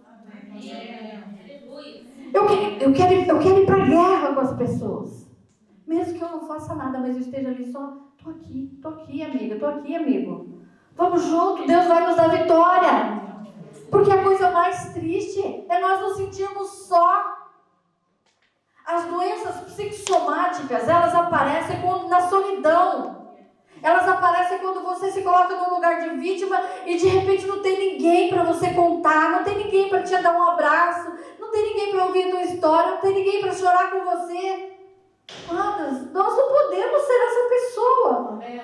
Eu quero ir para a guerra com as pessoas. Mesmo que eu não faça nada, mas eu esteja ali só, tô aqui, amiga, tô aqui, amigo. Vamos junto, Deus vai nos dar vitória. Porque a coisa mais triste é nós nos sentirmos só. As doenças psicossomáticas, elas aparecem na solidão. Elas aparecem quando você se coloca num lugar de vítima e de repente não tem ninguém para você contar, não tem ninguém para te dar um abraço, não tem ninguém para ouvir a tua história, não tem ninguém para chorar com você. Amadas, nós não podemos ser essa pessoa.
Amém.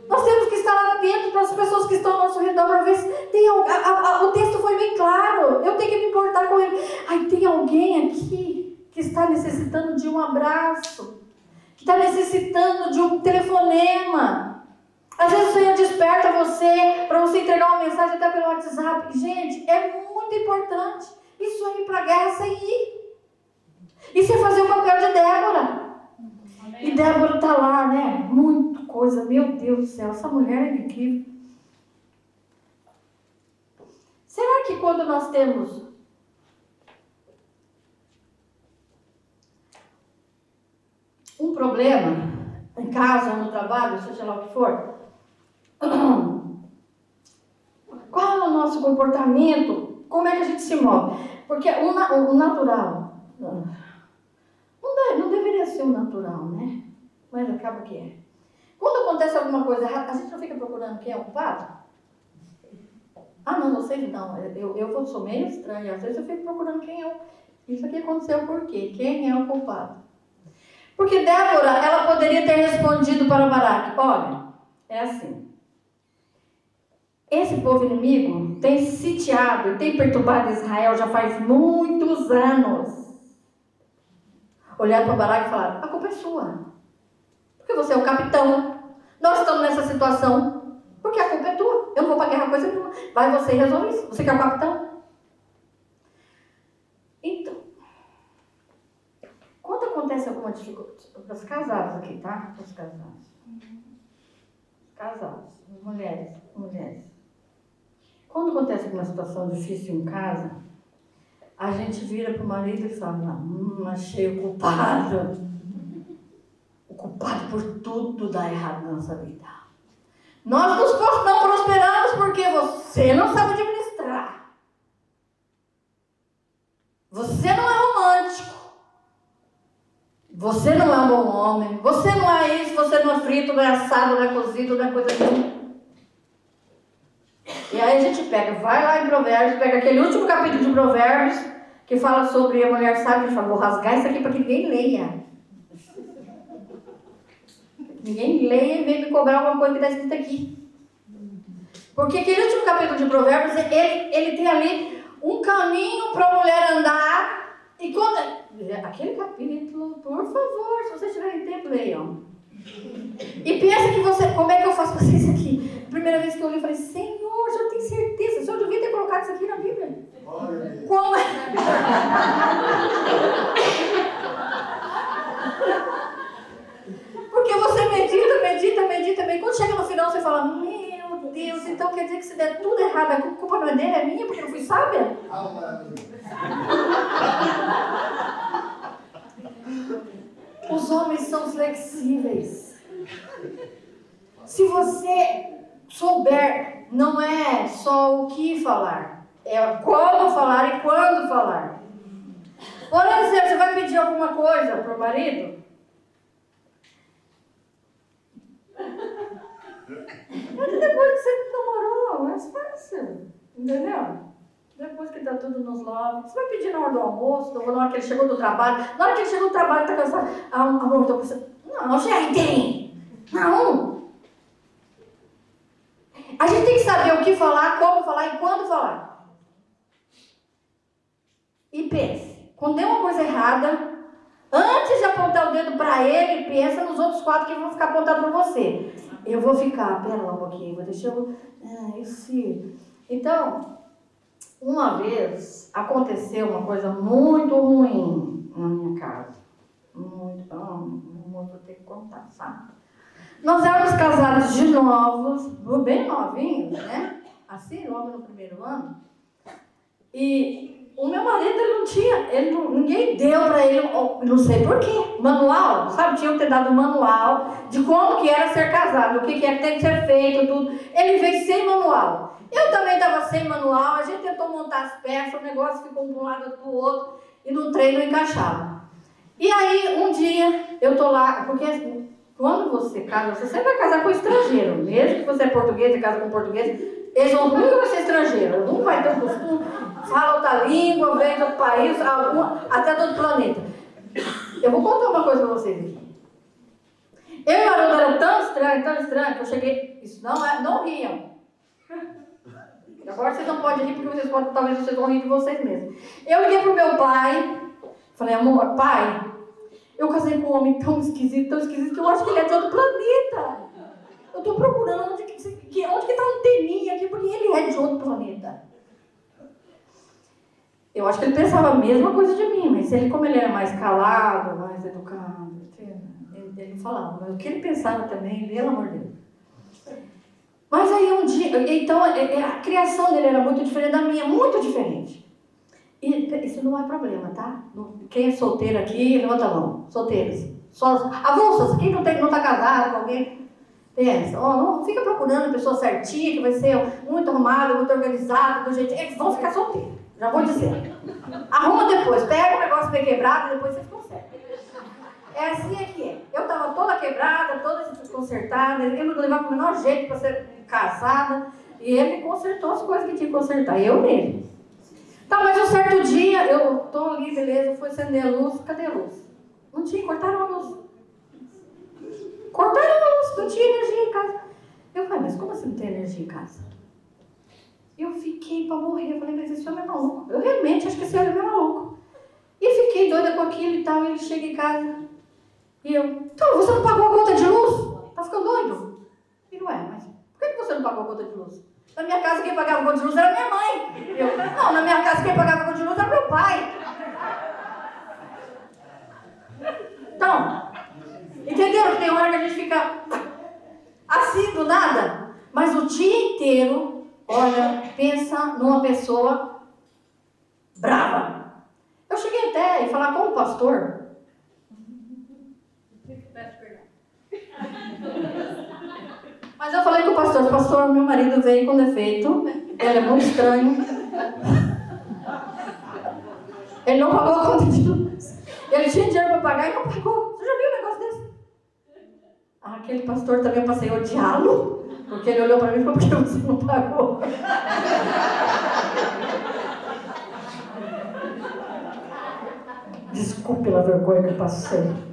Nós temos que estar atentos para as pessoas que estão ao nosso redor para ver se tem o texto foi bem claro. Eu tenho que me importar com ele. necessitando de um abraço, que está necessitando de um telefonema. Às vezes o Senhor desperta você para você entregar uma mensagem até pelo WhatsApp. Gente, é muito importante. Isso é ir para a guerra sem ir. Isso é fazer o papel de Débora. E Débora está lá, né? Muita coisa. Meu Deus do céu, essa mulher é incrível. Será que quando nós temos um problema em casa ou no trabalho, seja lá o que for, qual é o nosso comportamento? Como é que a gente se move? Porque o natural não deveria ser o natural, né? Mas acaba que é. Quando acontece alguma coisa errada, a gente não fica procurando quem é o culpado? Ah, não, vocês não. Eu sou meio estranha. Às vezes eu fico procurando quem é o... Isso aqui aconteceu por quê? Quem é o culpado? Porque Débora, ela poderia ter respondido para Baraque: olha, é assim. Esse povo inimigo tem sitiado e tem perturbado Israel já faz muitos anos. Olharam para Baraque e falaram: a culpa é sua. Porque você é o capitão. Nós estamos nessa situação porque a culpa é tua. Eu não vou para a guerra coisa nenhuma. Vai você e resolve isso. Você que é o capitão. Então, quando acontece alguma dificuldade, para os casados aqui, tá? Para os casados. Casados, mulheres. Quando acontece alguma situação difícil em casa, a gente vira para o marido e fala: achei o culpado. O culpado por tudo dá errado na nossa vida. Nós não prosperamos porque você não sabe administrar. Você não é romântico. Você não é um bom homem. Você não é isso, você não é frito, não é assado, não é cozido, não é coisa nenhuma. E aí a gente vai lá em Provérbios, pega aquele último capítulo de Provérbios, que fala sobre a mulher sábia, a gente fala: vou rasgar isso aqui para que ninguém leia. Ninguém leia e vem me cobrar alguma coisa que está escrita aqui. Porque aquele último capítulo de Provérbios, ele tem ali um caminho para a mulher andar. E quando... Aquele capítulo, por favor, se vocês tiverem tempo, leiam. E pensa que você... Como é que eu faço para vocês aqui? A primeira vez que eu li, eu falei: Senhor, já tenho certeza. O Senhor devia ter colocado isso aqui na Bíblia. Como é? Porque você medita. Quando chega no final, você fala: meu Deus, então quer dizer que se der tudo errado, a culpa não é dele, é minha, porque eu fui sábia? Os homens são flexíveis. Se você souber, não é só o que falar, é como falar e quando falar. Por exemplo, você vai pedir alguma coisa para o marido? Mas depois que você namorou, é mais fácil, entendeu? Depois que está tudo nos love, você vai pedir na hora do almoço, na hora que ele chegou do trabalho. Na hora que ele chegou do trabalho, está cansado. Amor, estou precisando. Não, gente! Não! A gente tem que saber o que falar, como falar e quando falar. E pense, quando tem uma coisa errada, antes de apontar o dedo para ele, pensa nos outros 4 que vão ficar apontados para você. Eu vou ficar, pera lá um pouquinho, deixa eu... Então, uma vez aconteceu uma coisa muito ruim na minha casa. Vou ter que contar, sabe? Nós éramos casados de novos, bem novinhos, né? Assim, logo no primeiro ano. E o meu marido, ninguém deu para ele, não sei porquê, manual, sabe? Tinha que ter dado manual de como que era ser casado, o que é que tem que ser feito, tudo. Ele veio sem manual. Eu também estava sem manual, a gente tentou montar as peças, o negócio ficou um lado do outro e no trem não encaixava. E aí, um dia, eu tô lá, porque quando você casa, você sempre vai casar com estrangeiro, mesmo que você é português e casa com português, eles nunca vão ser estrangeiros, não vai ter um costume, fala outra língua, vem de outro país, até do outro planeta. Eu vou contar uma coisa para vocês aqui. Eu e o Haroldo era tão estranho, que eu cheguei, isso não riam. Agora vocês não podem rir, porque talvez vocês vão rir de vocês mesmos. Eu liguei pro meu pai, falei: amor, pai, Eu casei com um homem tão esquisito, que eu acho que ele é de outro planeta. Eu tô procurando onde que tá a anteninha aqui, porque ele é de outro planeta. Eu acho que ele pensava a mesma coisa de mim, mas como ele era mais calado, mais educado, ele falava. Mas o que ele pensava também, pelo amor de Deus. Mas aí um dia, então a criação dele era muito diferente da minha, muito diferente. E isso não é problema, tá? Quem é solteiro aqui, levanta a mão. Solteiros. Avulsas, quem não está casado com alguém, pensa. Não fica procurando a pessoa certinha, que vai ser muito arrumada, muito organizada, do jeito. Eles vão ficar solteiros, já vou dizer. Arruma depois, pega o negócio bem quebrado e depois vocês consertam. É assim que é. Eu estava toda quebrada, toda desconcertada, ele não levava o menor jeito para ser casada, e ele consertou as coisas que tinha que consertar, eu nele. Tá, mas um certo dia, eu tô ali, beleza, fui acender a luz, cadê a luz? Não tinha, cortaram a luz. Cortaram a luz, não tinha energia em casa. Eu falei, mas como assim não tem energia em casa? Eu fiquei pra morrer, eu falei, mas esse homem é maluco. Eu realmente acho que esse homem é maluco. E fiquei doida com aquilo e tal, e ele chega em casa. E eu, então, você não pagou a conta de luz? Tá ficando doido? E não é, mas por que você não pagou a conta de luz? Na minha casa, quem pagava a conta de luz era minha mãe. Não, na minha casa, quem pagava a conta de luz era meu pai. Então, entenderam que tem hora que a gente fica assim, do nada? Mas o dia inteiro, olha, pensa numa pessoa brava. Eu cheguei até a falar com o pastor. Mas eu falei com o pastor, meu marido veio com defeito, ele é muito estranho. Ele não pagou a conta de luz. Ele tinha dinheiro para pagar e não pagou. Você já viu um negócio desse? Aquele pastor também eu passei a odiá-lo, porque ele olhou para mim e falou, por que você não pagou? Desculpe pela vergonha que eu passei.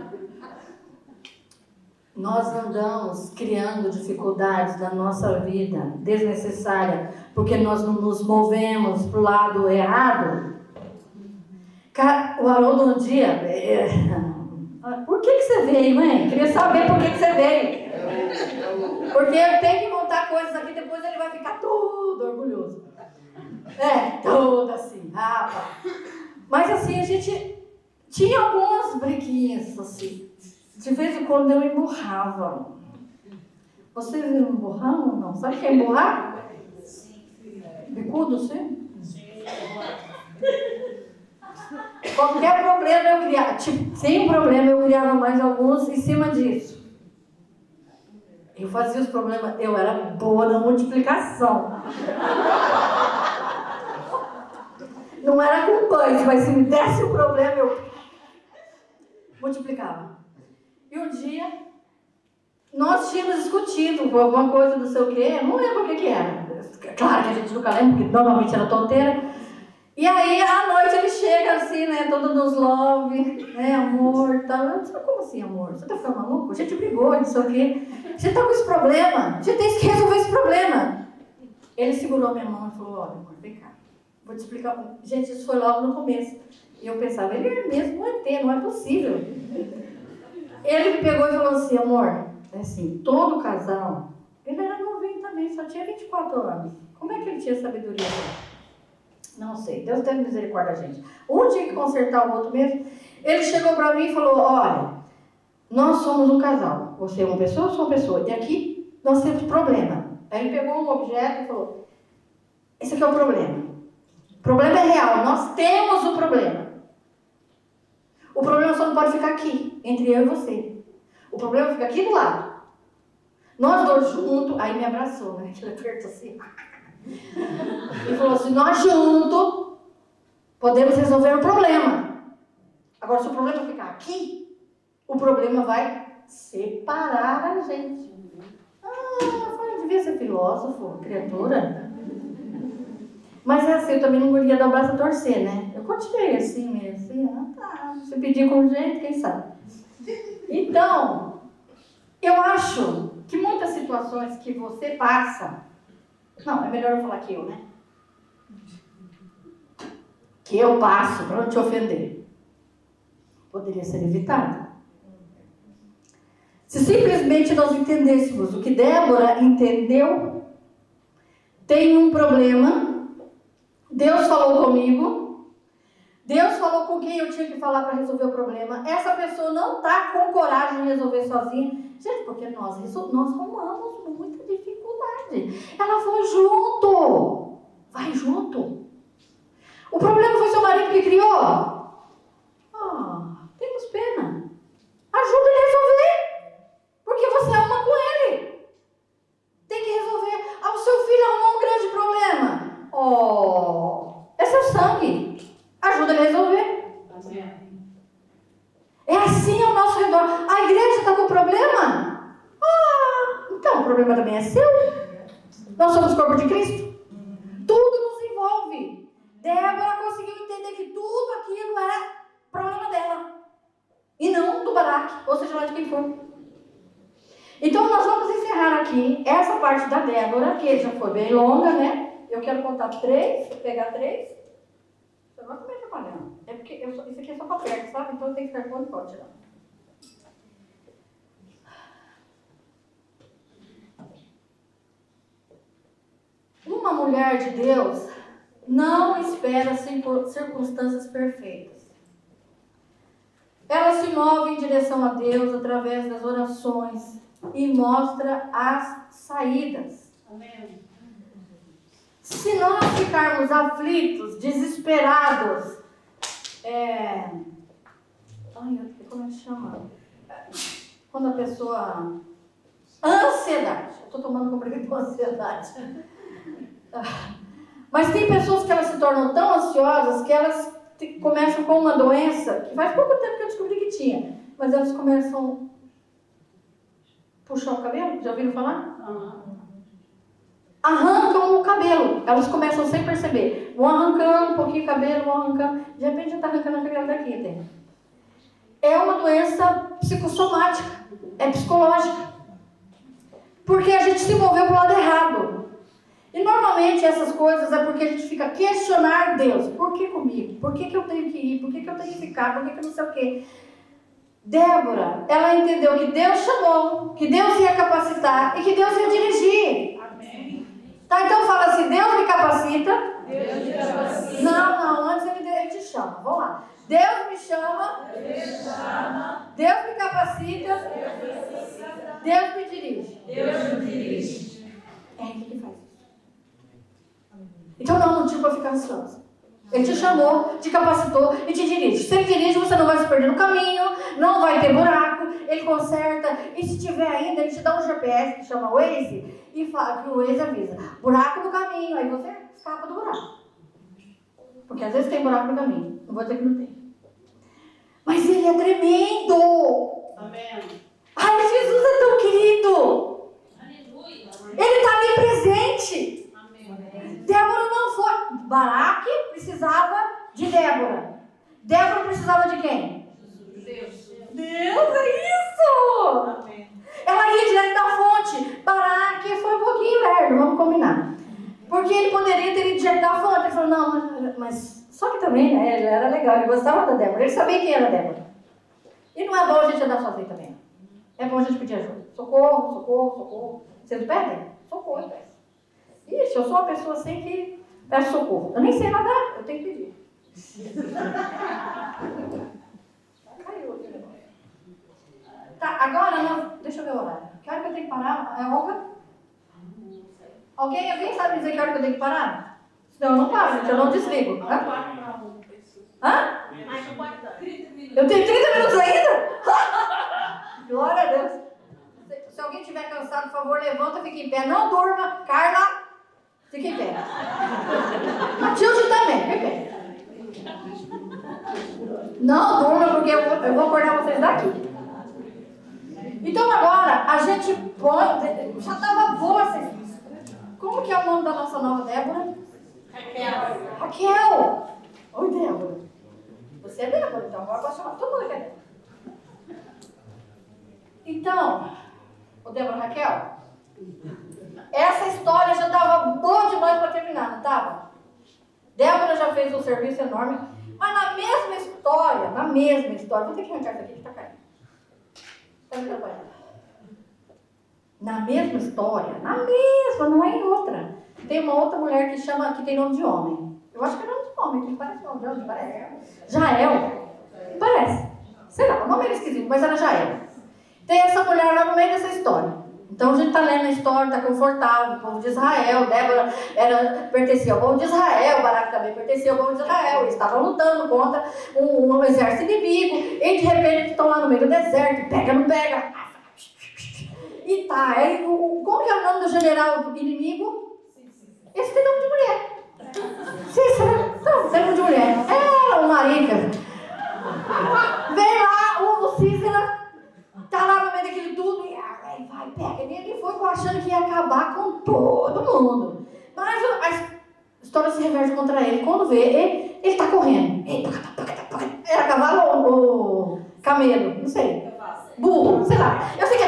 Nós andamos criando dificuldades na nossa vida, desnecessária, porque nós não nos movemos para o lado errado. O Haroldo um dia... Por que você veio, mãe? Queria saber por que você veio. Porque eu tenho que montar coisas aqui, depois ele vai ficar todo orgulhoso. Todo assim, rapaz. Mas assim, a gente tinha algumas briguinhas, assim. De vez em quando eu emburrava. Vocês emburram ou não? Sabe o que é emburrar? Bicudo, sim? Qualquer problema eu criava. Sem problema eu criava mais alguns em cima disso. Eu fazia os problemas, eu era boa na multiplicação. Não era com pães, mas se me desse o problema eu multiplicava. E um dia, nós tínhamos discutido com alguma coisa, não sei o quê, não lembro o que era. Claro que a gente nunca lembra, porque normalmente era tonteira. E aí, à noite, ele chega assim, né, todo nos love, né, amor e tal. Eu disse, como assim, amor? Você tá ficando maluco? A gente brigou, não sei o quê. A gente tá com esse problema, a gente tem que resolver esse problema. Ele segurou a minha mão e falou, olha, amor, vem cá. Vou te explicar. Gente, isso foi logo no começo. E eu pensava, ele é mesmo um ET, não é possível. Ele me pegou e falou assim, amor, é assim, todo casal, ele era novinho também, só tinha 24 anos. Como é que ele tinha sabedoria? Não sei, Deus teve misericórdia da gente. Um tinha que consertar o outro mesmo. Ele chegou para mim e falou, olha, nós somos um casal. Você é uma pessoa, eu sou uma pessoa. E aqui nós temos problema. Aí ele pegou um objeto e falou, esse aqui é o problema. O problema é real, nós temos o problema. O problema só não pode ficar aqui, entre eu e você. O problema fica aqui do lado. Nós dois juntos, aí me abraçou, né? Aquele aperto assim. E falou assim, nós juntos podemos resolver o problema. Agora, se o problema ficar aqui, o problema vai separar a gente. Eu devia ser filósofo, criatura. Mas é assim, eu também não queria dar o braço a torcer, né? Eu continuei assim, meio assim, tá. Se pedir com jeito, quem sabe? Então, eu acho que muitas situações que você passa... Não, é melhor eu falar que eu, né? Que eu passo, para não te ofender. Poderia ser evitado. Se simplesmente nós entendêssemos o que Débora entendeu, tem um problema, Deus falou comigo, Deus falou com quem eu tinha que falar para resolver o problema, essa pessoa não está com coragem de resolver sozinha. Gente, porque nós arrumamos muita dificuldade. Ela foi junto. Vai junto. O problema foi seu marido que criou? Temos pena. Ajuda ele a resolver. Porque você ama com ele. Tem que resolver. O seu filho arrumou um grande problema. É seu sangue. Ajuda ele a resolver. É assim ao nosso redor. A igreja está com problema? Então o problema também é seu. Nós somos corpo de Cristo. Tudo nos envolve. Débora conseguiu entender que tudo aquilo era problema dela. E não do Baraque, ou seja lá de quem for. Então nós vamos encerrar aqui essa parte da Débora, que já foi bem longa, né? Eu quero contar 3, vou pegar 3. Você vai comer trabalhando. É porque isso aqui é só para perto, sabe? Então eu tenho que ficar quando pode tirar. Uma mulher de Deus não espera circunstâncias perfeitas. Ela se move em direção a Deus através das orações e mostra as saídas.
Amém.
Se nós ficarmos aflitos, desesperados, como é que chama? Quando a pessoa... Ansiedade. Eu estou tomando comprimido com ansiedade. Mas tem pessoas que elas se tornam tão ansiosas que elas começam com uma doença que faz pouco tempo que eu descobri que tinha. Mas elas começam a puxar o cabelo. Já ouviram falar? Arrancam o cabelo. Elas começam sem perceber. Vão arrancando um pouquinho o cabelo, vão arrancando. De repente já está arrancando o cabelo daqui. Tem. É uma doença psicossomática. É psicológica. Porque a gente se moveu para o lado errado. E normalmente essas coisas é porque a gente fica questionando Deus. Por que comigo? Por que eu tenho que ir? Por que eu tenho que ficar? Por que eu não sei o quê? Débora, ela entendeu que Deus chamou, que Deus ia capacitar e que Deus ia dirigir.
Amém.
Tá, então fala assim, Deus me capacita.
Deus me capacita.
Não, antes ele te chama. Vamos lá. Deus me chama. Deus me capacita. Deus me dirige. É ele que faz isso. Então não é um motivo para ficar ansioso. Ele te chamou, te capacitou e te dirige. Se ele dirige, você não vai se perder no caminho, não vai ter buraco, ele conserta. E se tiver ainda, ele te dá um GPS que chama Waze e fala que o Waze avisa. Buraco no caminho, aí você escapa do buraco. Porque às vezes tem buraco no caminho. Não vou dizer que não tem. Mas ele é tremendo.
Amém.
Ai, Jesus é tão querido.
Aleluia.
Ele está ali presente.
Amém.
Débora não foi. Baraque precisava de Débora. Débora precisava de quem?
Deus.
Deus, é isso!
Amém.
Ela ia direto da fonte. Baraque foi um pouquinho lerdo, vamos combinar. Porque ele poderia ter ido direto da fonte. Ele falou, não, mas só que também, né? Ele era legal, ele gostava da Débora. Ele sabia quem era a Débora. E não é bom a gente andar sozinho também. É bom a gente pedir ajuda. Socorro, socorro, socorro. Vocês pedem? Socorro, eu peço. Ixi, eu sou uma pessoa assim que peço socorro. Eu nem sei nadar, eu tenho que pedir. Caiu aqui o negócio. Tá, agora não. Deixa eu ver o horário. Que hora que eu tenho que parar? É Olga? Alguém sabe dizer que hora que eu tenho que parar? Senão eu não paro, gente, eu não desligo. Hã? Eu tenho 30 minutos ainda? Glória a Deus. Se alguém estiver cansado, por favor, levanta, fique em pé. Não durma. Carla, fique em pé. Matilde também, fique em pé. Não durma, porque eu vou acordar vocês daqui. Então agora, a gente pode... Já estava boa, vocês. Como que é o nome da nossa nova Débora? Raquel. Oi, Débora. Você é Débora, então agora posso chamar todo mundo que é Débora. Então, ô Débora, Raquel, essa história já estava boa demais para terminar, não estava? Débora já fez um serviço enorme, mas na mesma história, vou ter que arrancar isso aqui que está caindo. Está me atrapalhando. Na mesma história, na mesma, não é em outra. Tem uma outra mulher que tem nome de homem. Eu acho que é nome de homem, que parece nome de homem, parece. Jael. Parece. Sei lá, o nome era esquisito, mas era Jael. Tem essa mulher lá no meio dessa história. Então a gente está lendo a história, está confortável, o povo de Israel, Débora pertencia ao povo de Israel, Baraque também pertencia ao povo de Israel, eles estavam lutando contra um exército inimigo, e de repente estão lá no meio do deserto, pega, não pega, e tá, aí, como que é o nome do general do inimigo? Esse tem nome de mulher. Cícera, não, tem nome de mulher, o marica. Vem lá, o Cícera, tá lá no meio daquele tudo, e aí vai, pega. E ele foi achando que ia acabar com todo mundo. Mas a história se reverte contra ele. Quando vê, ele tá correndo. Era cavalo ou camelo? Não sei. Burro, sei lá. Eu sei que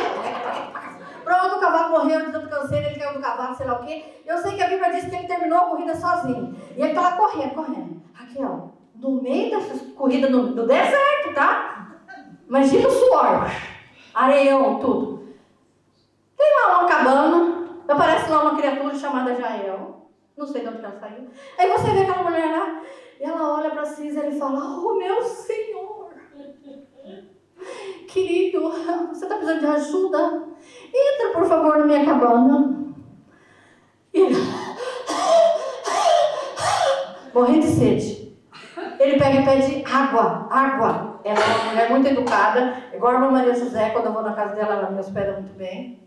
pronto, o cavalo morreu de tanto canseiro, ele caiu do cavalo, sei lá o quê. Eu sei que a Bíblia diz que ele terminou a corrida sozinho. E ele tá lá correndo. Raquel, no meio dessa corrida do deserto, tá? Imagina o suor. Areião, tudo. Tem lá uma cabana, aparece lá uma criatura chamada Jael. Não sei de onde ela saiu. Aí você vê aquela mulher lá, e ela olha para Cícera e fala: oh, meu Senhor, querido, você está precisando de ajuda? Entra, por favor, na minha cabana. E ele, morrendo de sede. Ele pega e pede água. Ela é uma mulher muito educada, igual a irmã Maria José. Quando eu vou na casa dela, ela me hospeda muito bem.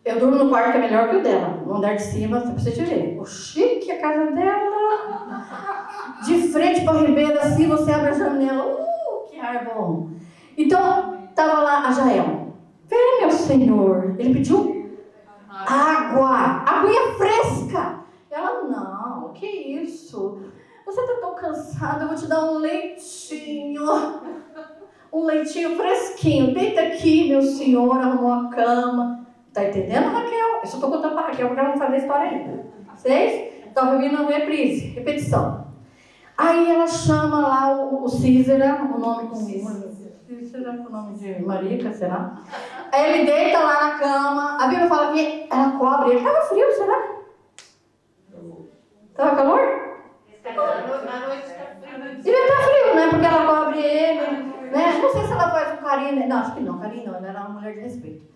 Eu durmo no quarto que é melhor que o dela. No andar de cima, você precisa ver. O chique, a casa dela. De frente para a ribeira, assim, você abre a janela. Que ar bom. Então, estava lá a Jael. Vem, meu Senhor. Ele pediu água. Aguinha fresca. Ela, não, que isso? Você está tão cansada, eu vou te dar um leitinho. Um leitinho fresquinho. Deita aqui, meu senhor, arrumou a cama. Tá entendendo, Raquel? Eu só estou contando para Raquel, porque ela não sabe a história ainda. Vocês estão ouvindo reprise, repetição. Aí ela chama lá o Cícera, o nome com Cícera, com o nome de Marica, será? Aí ele deita lá na cama. A Bíblia fala que ela cobre ele. Estava frio, será? Estava calor?
Na noite está frio.
Devia estar frio, né? Porque ela cobre ele, né? Não sei se ela faz um carinho. Não, acho que não, carinho não, ela era uma mulher de respeito.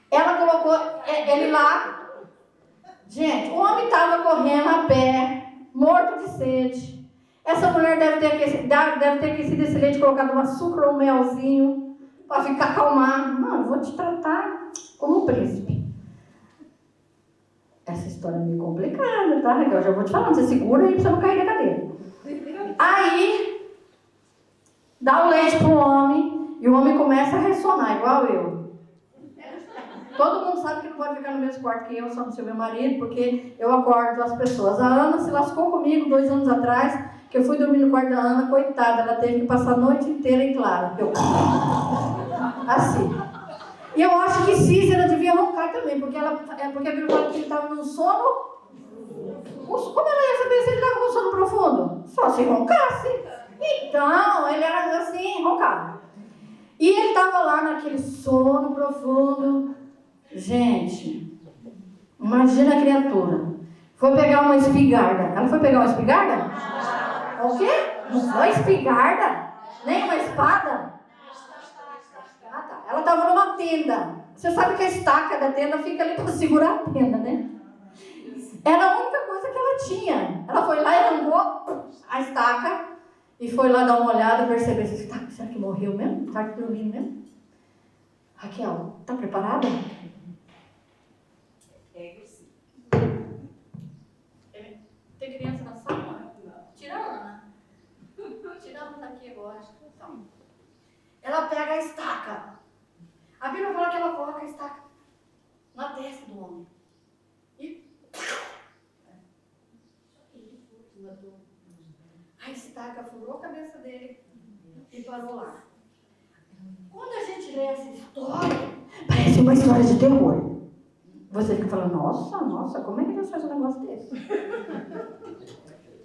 Ela colocou ele lá. Gente, o homem estava correndo a pé, morto de sede. Essa mulher deve ter aquecido esse leite, colocado um açúcar ou um melzinho, para ficar acalmado. Não, eu vou te tratar como um príncipe. Essa história é meio complicada, tá? Eu já vou te falando, você segura aí pra você não cair da cadeira. Aí, dá o leite pro homem, e o homem começa a ressonar, igual eu. Todo mundo sabe que não pode ficar no mesmo quarto que eu, só no seu meu marido, porque eu acordo as pessoas. A Ana se lascou comigo 2 anos atrás, que eu fui dormir no quarto da Ana, coitada, ela teve que passar a noite inteira em claro. Assim. E eu acho que Cícera devia roncar também, porque a Bíblia fala que ele estava num sono. Como ela ia saber se ele estava com sono profundo? Só se roncasse. Então, ele era assim, roncava. E ele estava lá naquele sono profundo. Gente, imagina a criatura. Foi pegar uma espingarda. Ela foi pegar uma espingarda? O quê? Não foi espingarda? Nem uma espada? Ah, tá. Ela estava numa tenda. Você sabe que a estaca da tenda fica ali para segurar a tenda, né? Era a única coisa que ela tinha. Ela foi lá e arrancou a estaca e foi lá dar uma olhada e perceber se será que morreu mesmo? Está dormindo mesmo? Raquel, está preparada? Tem criança na sala? Tira a Ana. Tira a Ana daqui agora. Então. Ela pega a estaca. A Bíblia fala que ela coloca a estaca na testa do homem. E a estaca furou a cabeça dele e parou lá. Quando a gente lê essa história, parece uma história de terror. Você fica falando, nossa, como é que Deus faz um negócio desse?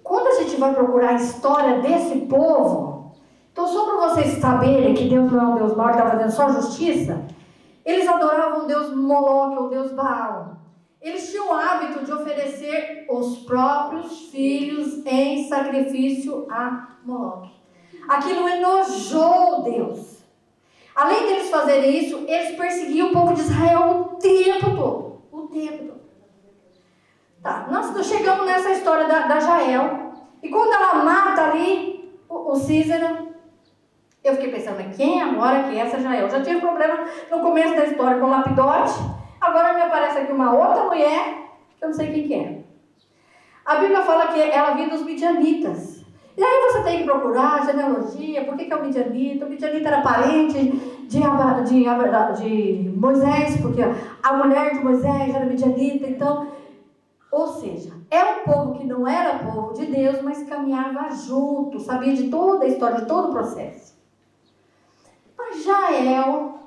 Quando a gente vai procurar a história desse povo, então só para vocês saberem que Deus não é um Deus mau, Ele está fazendo só justiça, Eles adoravam o deus Moloque, o deus Baal. Eles tinham o hábito de oferecer os próprios filhos em sacrifício a Moloque. Aquilo enojou Deus. Além deles fazerem isso, eles perseguiam o povo de Israel o tempo todo. O tempo todo. Tá, nós chegamos nessa história da Jael. E quando ela mata ali o Císera, eu fiquei pensando, mas quem agora que é essa Jael? Eu já tive problema no começo da história com o Lapidote. Agora me aparece aqui uma outra mulher, que eu não sei quem que é. A Bíblia fala que ela vinha dos midianitas. E aí você tem que procurar a genealogia, por que é o midianita? O midianita era parente de Moisés, porque a mulher de Moisés era midianita, então... Ou seja, é um povo que não era povo de Deus, mas caminhava junto, sabia de toda a história, de todo o processo. Mas Jael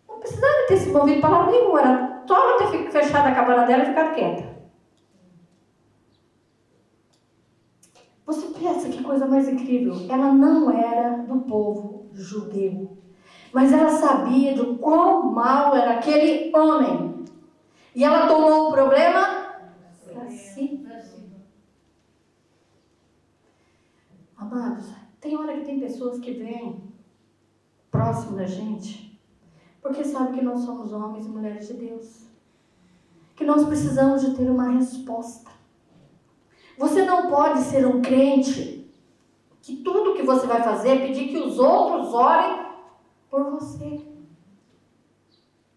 não precisava ter se movido para lado nenhum, era só ela ter fechado a cabana dela e ficado quieta. Você pensa que coisa mais incrível? Ela não era do povo judeu, mas ela sabia do quão mal era aquele homem. E ela tomou o problema para si. Amados, tem hora que tem pessoas que vêm próximo da gente, porque sabe que nós somos homens e mulheres de Deus. Que nós precisamos de ter uma resposta. Você não pode ser um crente que tudo que você vai fazer é pedir que os outros orem por você.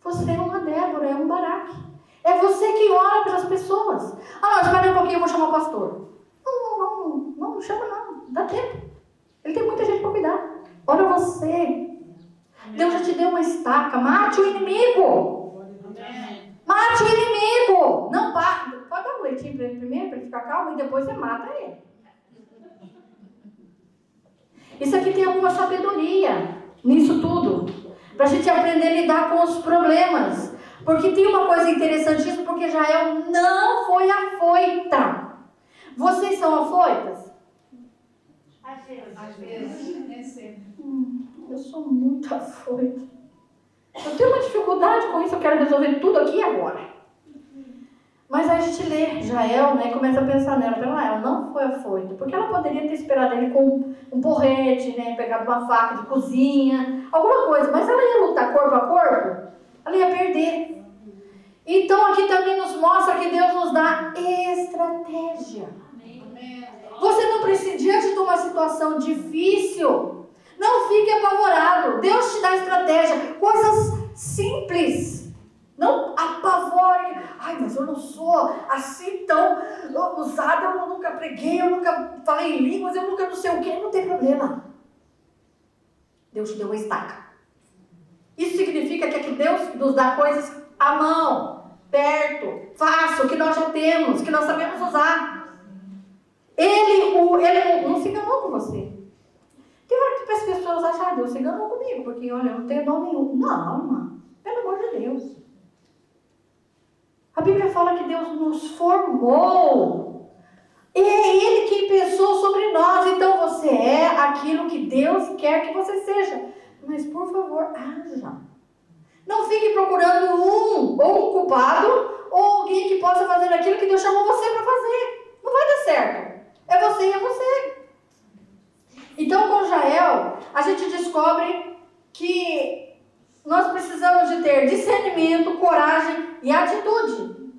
Você é uma Débora, é um Baraque. É você que ora pelas pessoas. Ah, não, espera um pouquinho, eu vou chamar o pastor. Não chama não, dá tempo. Ele tem muita gente para cuidar. Ora você. Deus já te deu uma estaca, mate o inimigo. Mate o inimigo. Não pode dar um leitinho para ele primeiro, para ele ficar calmo, e depois você mata ele. Isso aqui tem alguma sabedoria nisso tudo. Para a gente aprender a lidar com os problemas. Porque tem uma coisa interessantíssima, porque Jael não foi afoita. Vocês são afoitas?
Às vezes. Nem sempre.
Eu sou muito afoita. Eu tenho uma dificuldade com isso, eu quero resolver tudo aqui e agora. Mas aí a gente lê Jael, né, e começa a pensar nela. Ela não foi afoita, porque ela poderia ter esperado ele com um porrete, né, pegado uma faca de cozinha, alguma coisa. Mas ela ia lutar corpo a corpo, ela ia perder. Então aqui também nos mostra que Deus nos dá estratégia. Você não precisa, diante de uma situação difícil, não fique apavorado. Deus te dá estratégia, coisas simples. Não apavore. Ai, mas eu não sou assim tão usada, eu nunca preguei, eu nunca falei em línguas, eu nunca não sei o quê. Não tem problema. Deus te deu uma estaca. Isso significa que aqui Deus nos dá coisas à mão, perto, fácil, que nós já temos, que nós sabemos usar. Ele não se enganou com você. Tem hora que as pessoas acham, Deus se enganou comigo, porque olha, eu não tenho dom nenhum. Não, irmã, pelo amor de Deus. A Bíblia fala que Deus nos formou. E é Ele quem pensou sobre nós. Então você é aquilo que Deus quer que você seja. Mas por favor, haja. Não fique procurando ou um culpado, ou alguém que possa fazer aquilo que Deus chamou você para fazer. Não vai dar certo. É você e é você. Então, com Jael, a gente descobre que nós precisamos de ter discernimento, coragem e atitude.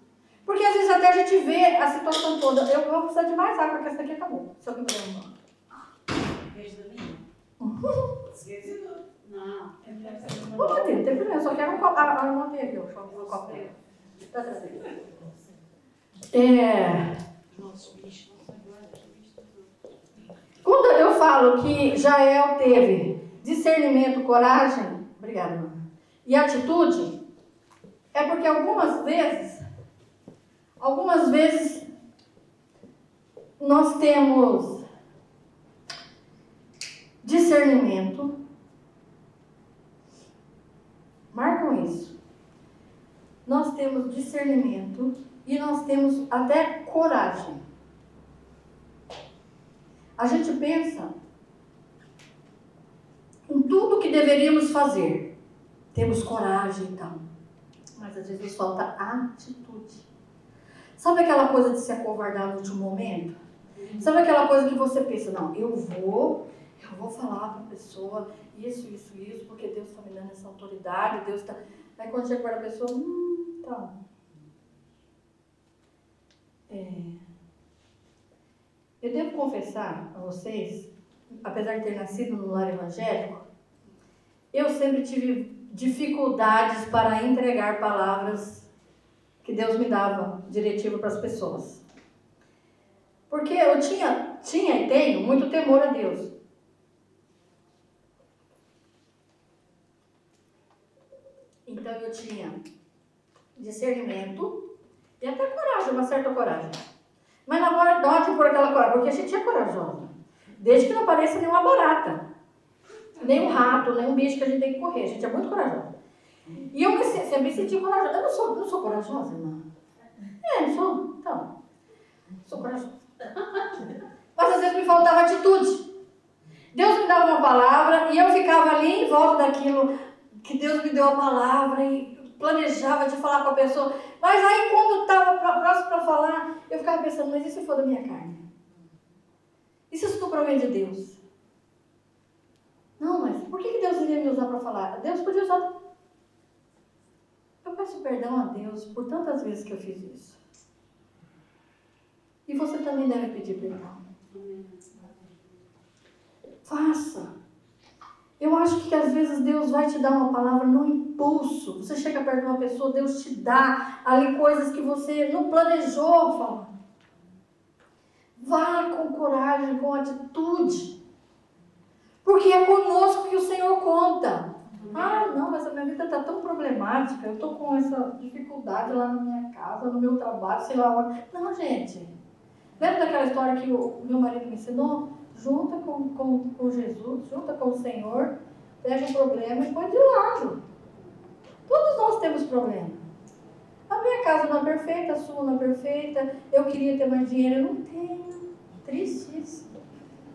Porque às vezes até a gente vê a situação toda. Eu vou precisar de mais água, porque essa daqui acabou. Se alguém puder uma.
Beijo da minha? Não.
Pode, não tem problema. Eu só quero um copo. Ah, eu não tenho aqui. Deixa eu ver o copo. Tá trazendo. Quando eu falo que Jael teve discernimento, coragem, obrigada, irmã, e atitude, é porque algumas vezes nós temos discernimento, marcam isso, nós temos discernimento e nós temos até coragem. A gente pensa em tudo que deveríamos fazer. temos coragem e tal. Mas às vezes falta atitude. Sabe aquela coisa de se acovardar no último momento? Sabe aquela coisa que você pensa, não, eu vou falar para a pessoa isso, porque Deus está me dando essa autoridade, Deus está... Aí quando chega para a pessoa, então... Eu devo confessar a vocês, apesar de ter nascido no lar evangélico, eu sempre tive dificuldades para entregar palavras que Deus me dava, diretiva para as pessoas. Porque eu tinha e tenho muito temor a Deus. Então eu tinha discernimento e até coragem, uma certa coragem. Mas na hora de pôr aquela coragem, porque a gente é corajosa. Desde que não apareça nenhuma barata, nem um rato, nem um bicho que a gente tem que correr. A gente é muito corajosa. E eu sempre me senti corajosa. Eu não sou corajosa, irmã. Não sou. Então, sou corajosa. Mas às vezes me faltava atitude. Deus me dava uma palavra e eu ficava ali em volta daquilo que Deus me deu a palavra e planejava de falar com a pessoa. Mas aí quando estava próximo para falar, eu ficava pensando, mas e se for da minha carne? E se isso não provém de Deus? Não, mas por que Deus iria me usar para falar? Deus podia usar. Eu peço perdão a Deus por tantas vezes que eu fiz isso. E você também deve pedir perdão. Faça. Eu acho que às vezes Deus vai te dar uma palavra no impulso. Você chega perto de uma pessoa, Deus te dá ali coisas que você não planejou falar. Vá com coragem, com atitude. Porque é conosco que o Senhor conta. Não, mas a minha vida está tão problemática. Eu estou com essa dificuldade lá na minha casa, no meu trabalho, sei lá onde. Não, gente. Lembra daquela história que o meu marido me ensinou? Junta com Jesus, junta com o Senhor, pega um problema e põe de lado. Todos nós temos problema. A minha casa não é perfeita, a sua não é perfeita, eu queria ter mais dinheiro, eu não tenho. Tristíssimo.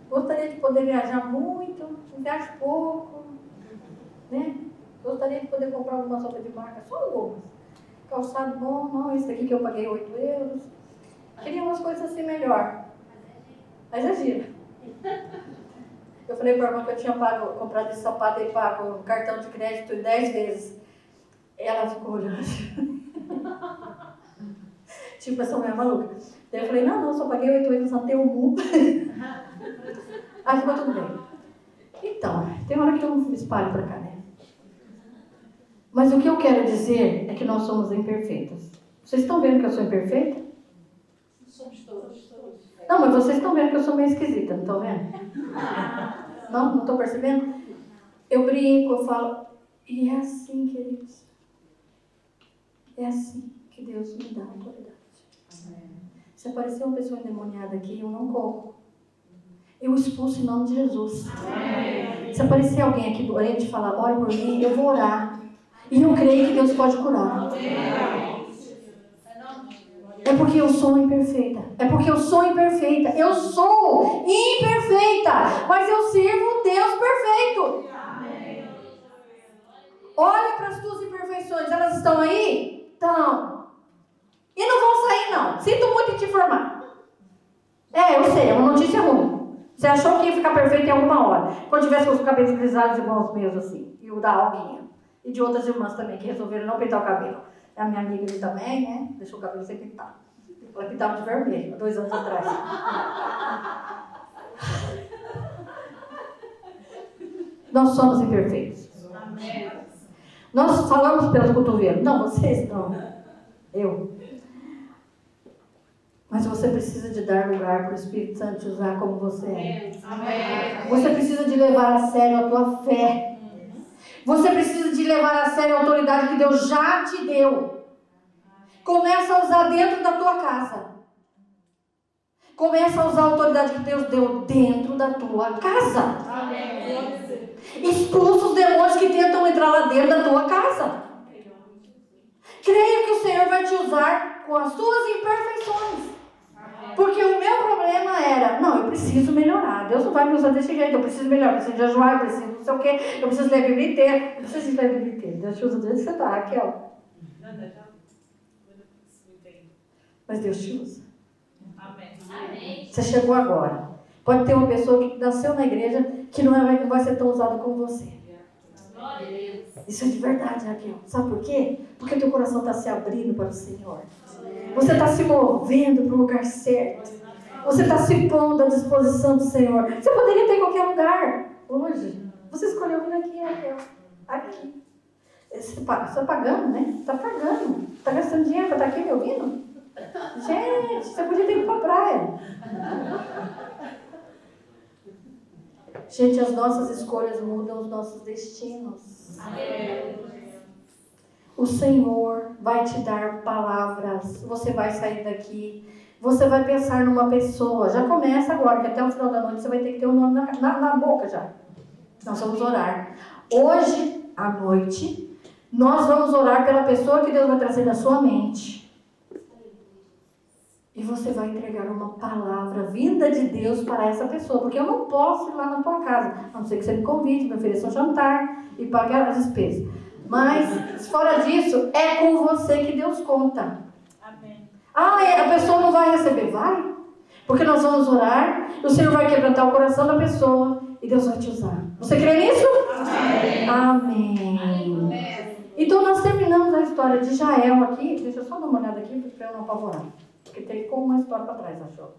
Gostaria de poder viajar muito, viajo pouco, né? Gostaria de poder comprar alguma roupa de marca, só algumas. Calçado bom, não, esse daqui que eu paguei 8 euros. Queria umas coisas assim melhor. Mas é giro. Eu falei para a irmã que eu tinha comprado esse sapato e pago cartão de crédito em 10 vezes. Ela ficou olhando. Tipo, essa mulher maluca. Daí eu falei, não, só paguei 8 vezes, não tem um mundo. Aí ficou tudo bem. Então, tem hora que eu me espalho para cá, né? Mas o que eu quero dizer é que nós somos imperfeitas. Vocês estão vendo que eu sou imperfeita?
Somos todos.
Não, mas vocês estão vendo que eu sou meio esquisita, não estão vendo? Não estão percebendo? Eu brinco, eu falo, e é assim, queridos. É assim que Deus me dá autoridade. Se aparecer uma pessoa endemoniada aqui, eu não corro. Eu expulso em nome de Jesus. Se aparecer alguém aqui doente e falar, ore por mim, eu vou orar. E eu creio que Deus pode curar. É porque eu sou imperfeita. Eu sou imperfeita. Mas eu sirvo um Deus perfeito. Olha para as tuas imperfeições. Elas estão aí? Estão. E não vão sair, não. Sinto muito em te informar. Eu sei, é uma notícia ruim. Você achou que ia ficar perfeito em alguma hora. Quando tivesse os cabelos grisalhos igual os meus, assim. E o da Alguinha. E de outras irmãs também, que resolveram não pintar o cabelo. É a minha amiga ali também, né? Deixou o cabelo sem pintar. Ela pintava de vermelho, há 2 anos atrás. Nós somos imperfeitos.
Amém.
Nós falamos pelos cotovelos. Não, vocês não. Eu. Mas você precisa de dar lugar para o Espírito Santo te usar como você é.
Amém.
Você precisa de levar a sério a tua fé. Você precisa de levar a sério a autoridade que Deus já te deu. Começa a usar dentro da tua casa. Começa a usar a autoridade que Deus deu dentro da tua casa.
Amém.
Expulsa os demônios que tentam entrar lá dentro da tua casa. Creia que o Senhor vai te usar com as tuas imperfeições. Porque o meu problema era, eu preciso melhorar. Deus não vai me usar desse jeito. Eu preciso melhorar, eu preciso jejuar, eu preciso não sei o quê. Eu preciso ler a Bíblia inteira. Eu preciso ler a Bíblia inteira. Deus te usa do jeito que você está, Raquel. Mas Deus te usa.
Amém.
Você chegou agora. Pode ter uma pessoa que nasceu na igreja que não vai ser tão usada como você. Isso é de verdade, Raquel. Sabe por quê? Porque teu coração está se abrindo para o Senhor. Você está se movendo para o lugar certo. Você está se pondo à disposição do Senhor. Você poderia estar em qualquer lugar hoje. Você escolheu vir aqui, Raquel. Aqui. Você está pagando, né? Está pagando. Está gastando dinheiro para estar aqui me ouvindo? Gente, você podia ter ido para a praia. Gente, as nossas escolhas mudam os nossos destinos. O Senhor vai te dar palavras. Você vai sair daqui. Você vai pensar numa pessoa. Já começa agora, que até o final da noite você vai ter que ter um nome na boca já. Nós vamos orar. Hoje, à noite, nós vamos orar pela pessoa que Deus vai trazer na sua mente. E você vai entregar uma palavra vinda de Deus para essa pessoa. Porque eu não posso ir lá na tua casa. A não ser que você me convide, me ofereça um jantar e pague as despesas. Mas, fora disso, é com você que Deus conta.
Amém.
A pessoa não vai receber. Vai. Porque nós vamos orar. O Senhor vai quebrantar o coração da pessoa. E Deus vai te usar. Você crê nisso? Amém. Amém. Então, nós terminamos a história de Jael aqui. Deixa eu só dar uma olhada aqui para eu não apavorar. Porque tem como uma história para trás, achou?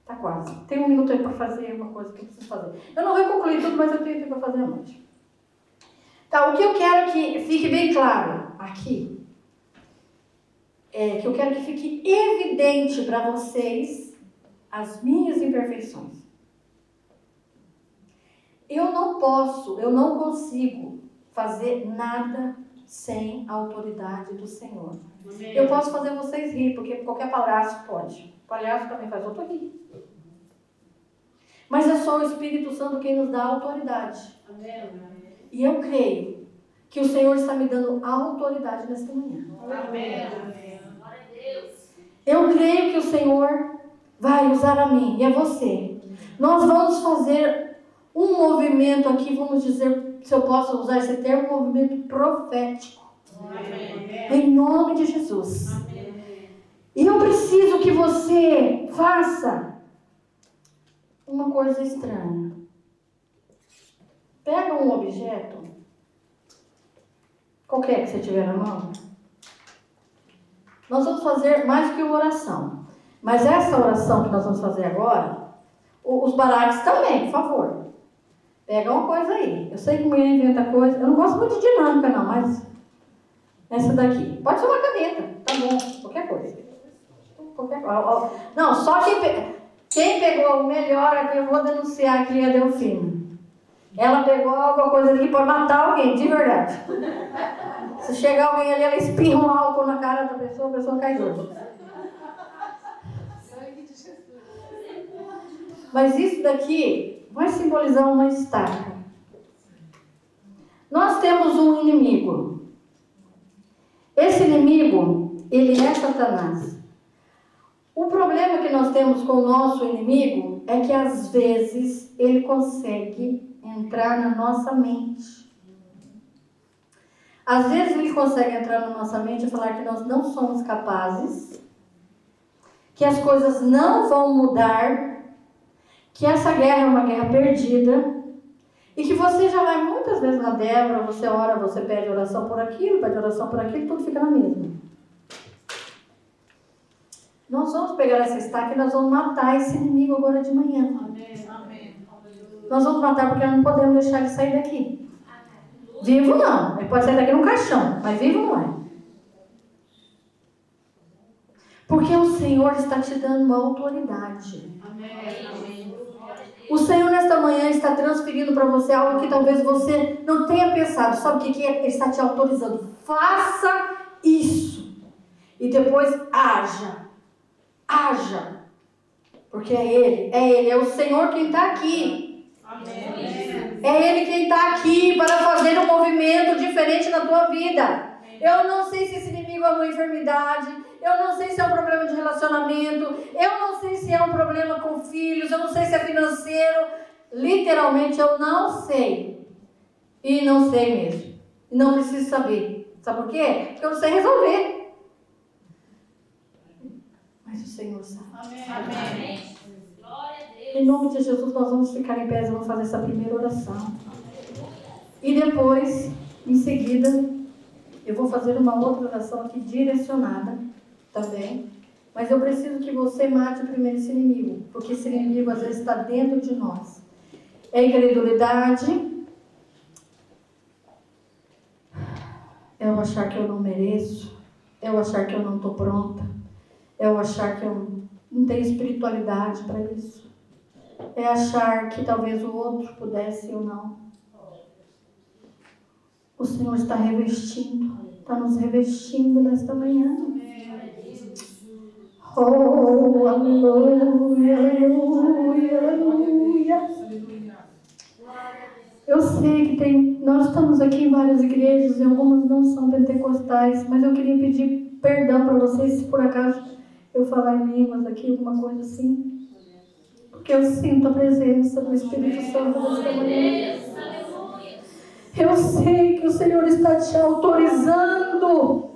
Tá quase. Tem um minuto aí para fazer uma coisa que eu preciso fazer. Eu não vou concluir tudo, mas eu tenho tempo para fazer à noite. Tá, o que eu quero que fique bem claro aqui é que eu quero que fique evidente para vocês as minhas imperfeições. Eu não consigo fazer nada sem a autoridade do Senhor. Amém. Eu posso fazer vocês rir, porque qualquer palhaço pode. Palhaço também faz outro rir. Mas é só o Espírito Santo quem nos dá autoridade. Amém. E eu creio que o Senhor está me dando autoridade nesta manhã.
Amém.
Eu creio que o Senhor vai usar a mim e a você. Nós vamos fazer um movimento aqui, vamos dizer, se eu posso usar esse termo, um movimento profético. Amém. Em nome de Jesus. Amém. E eu preciso que você faça uma coisa estranha. Pega um objeto, qualquer que você tiver na mão. Nós vamos fazer mais do que uma oração. Mas essa oração que nós vamos fazer agora, os baraques também, por favor. Pega uma coisa aí. Eu sei que mulher inventa coisa. Eu não gosto muito de dinâmica, não, mas essa daqui. Pode ser uma caneta, tá bom. Qualquer coisa. Não, só quem pegou o melhor aqui, eu vou denunciar aqui a Delfina. Ela pegou alguma coisa ali que pode matar alguém, de verdade. Se chegar alguém ali, ela espirra um álcool na cara da pessoa, a pessoa cai dura. Mas isso daqui vai simbolizar uma estaca. Nós temos um inimigo. Esse inimigo, ele é Satanás. O problema que nós temos com o nosso inimigo é que às vezes ele consegue entrar na nossa mente. Às vezes ele consegue entrar na nossa mente e falar que nós não somos capazes, que as coisas não vão mudar, que essa guerra é uma guerra perdida, e que você já vai muitas vezes na Débora, você ora, você pede oração por aquilo, pede oração por aquilo, tudo fica na mesma. Nós vamos pegar essa estaca e nós vamos matar esse inimigo agora de manhã.
Amém. Amém.
Nós vamos matar porque nós não podemos deixar ele sair daqui. Vivo não, ele pode sair daqui num caixão, mas vivo não é. Porque o Senhor está te dando uma autoridade.
Amém.
O Senhor nesta manhã está transferindo para você algo que talvez você não tenha pensado. Sabe o que é? Ele está te autorizando. Faça isso. E depois haja. Haja. Porque é Ele, é o Senhor quem está aqui.
Amém.
É Ele quem está aqui para fazer um movimento diferente na tua vida. Eu não sei se esse inimigo é uma enfermidade. Eu não sei se é um problema de relacionamento. Eu não se é um problema com filhos, eu não sei se é financeiro. Literalmente eu não sei. E não sei mesmo. E não preciso saber. Sabe por quê? Porque eu não sei resolver. Mas o Senhor sabe.
Amém.
Em nome de Jesus, nós vamos ficar em pé e vamos fazer essa primeira oração. E depois, em seguida, eu vou fazer uma outra oração aqui direcionada também. Mas eu preciso que você mate primeiro esse inimigo. Porque esse inimigo às vezes está dentro de nós. É a incredulidade. É eu achar que eu não mereço. É eu achar que eu não estou pronta. É eu achar que eu não tenho espiritualidade para isso. É achar que talvez o outro pudesse ou não. O Senhor está revestindo, está nos revestindo nesta manhã. Oh, aleluia, aleluia, aleluia. Eu sei que nós estamos aqui em várias igrejas e algumas não são pentecostais, mas eu queria pedir perdão para vocês se por acaso eu falar em línguas aqui, alguma coisa assim. Porque eu sinto a presença do Espírito Santo nesta manhã. Eu sei que o Senhor está te autorizando.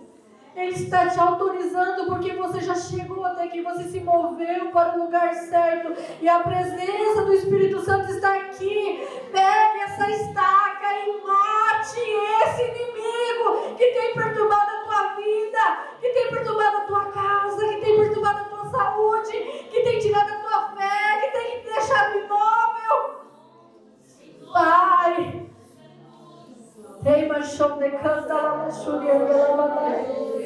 Ele está te autorizando porque você já chegou até aqui, você se moveu para o lugar certo. E a presença do Espírito Santo está aqui. Pegue essa estaca e mate esse inimigo que tem perturbado a tua vida, que tem perturbado a tua casa, que tem perturbado a tua saúde, que tem tirado a tua fé, que tem te deixado imóvel. Pai, Ei, machão de canta lá na churianda lá na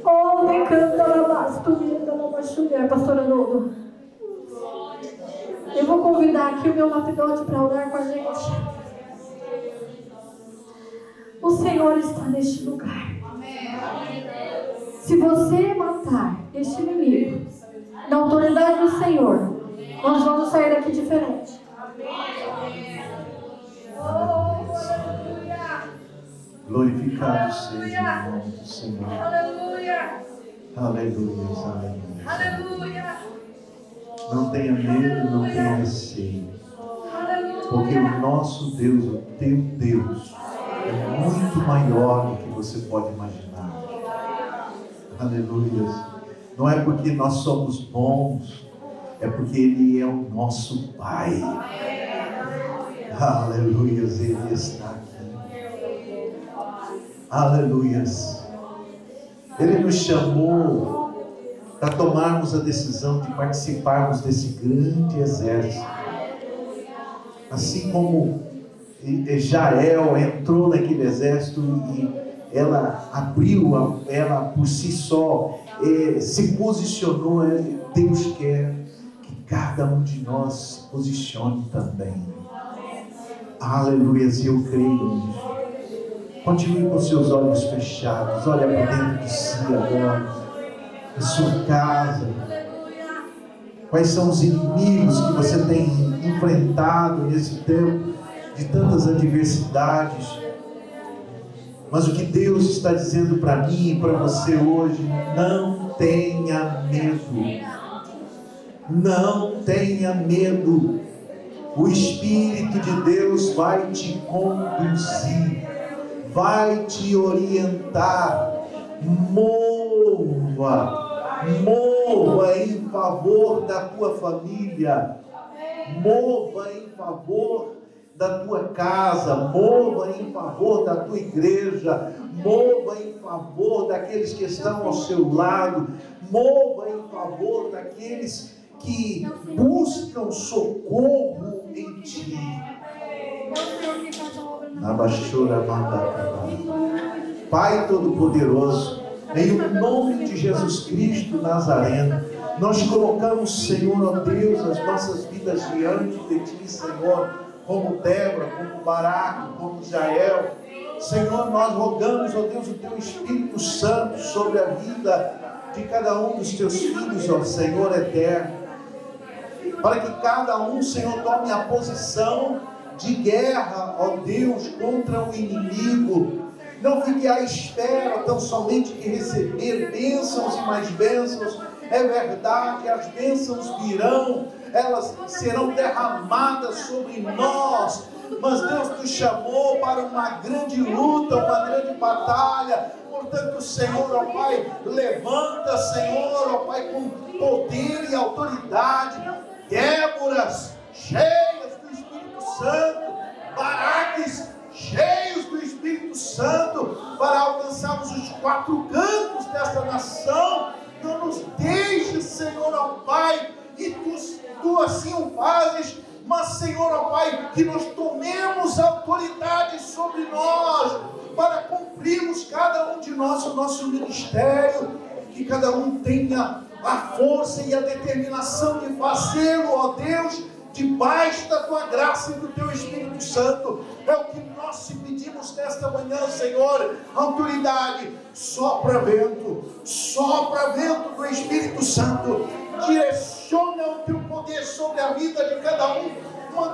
oh, de canta lá basturianda lá na churianda, pastor Haroldo. Eu vou convidar aqui o meu lapidote para orar com a gente. O Senhor está neste lugar. Se você matar este inimigo, na autoridade do Senhor, nós vamos sair daqui diferente.
Glorificado seja o nome do Senhor.
Aleluia.
Aleluia, aleluia.
Aleluia.
Não tenha medo, não tenha receio. Porque o nosso Deus, o teu Deus, é muito maior do que você pode imaginar. Aleluia. Não é porque nós somos bons, é porque Ele é o nosso Pai. Aleluia, Ele está aqui. Aleluias. Ele nos chamou para tomarmos a decisão de participarmos desse grande exército. Assim como Jael entrou naquele exército e ela abriu, ela por si só se posicionou. Deus quer que cada um de nós se posicione também. Aleluias, eu creio nisso. Continue com seus olhos fechados. Olha para dentro de si agora, na sua casa. Quais são os inimigos que você tem enfrentado nesse tempo de tantas adversidades? Mas o que Deus está dizendo para mim e para você hoje: não tenha medo. Não tenha medo. O Espírito de Deus vai te conduzir, vai te orientar. Mova em favor da tua família, mova em favor da tua casa, mova em favor da tua igreja, mova em favor daqueles que estão ao seu lado, mova em favor daqueles que buscam socorro em ti. Pai Todo-Poderoso, em o nome de Jesus Cristo Nazareno, nós colocamos, Senhor, ó Deus, as nossas vidas diante de Ti, Senhor, como Débora, como Baraque, como Jael. Senhor, nós rogamos, ó Deus, o Teu Espírito Santo sobre a vida de cada um dos Teus filhos, ó Senhor eterno, para que cada um, Senhor, tome a posição de guerra, ó Deus, contra o inimigo. Não fique à espera tão somente de receber bênçãos e mais bênçãos É verdade, as bênçãos virão, elas serão derramadas sobre nós. Mas Deus nos chamou para uma grande luta, uma grande batalha. Portanto, Senhor, ó Pai, levanta, Senhor, ó Pai, com poder e autoridade, Déboras cheias do Espírito Santo, Baraques cheios do Espírito Santo, para alcançarmos os 4 cantos desta nação. Não nos deixes, Senhor, ó Pai, e tu assim o fazes, mas, Senhor, ó Pai, que nós tomemos autoridade sobre nós, para cumprirmos cada um de nós o nosso ministério, que cada um tenha a força e a determinação de fazê-lo, ó Deus, debaixo da Tua graça e do Teu Espírito Santo. É o que nós te pedimos nesta manhã, Senhor. Autoridade, sopra vento do Espírito Santo, direciona o Teu poder sobre a vida de cada um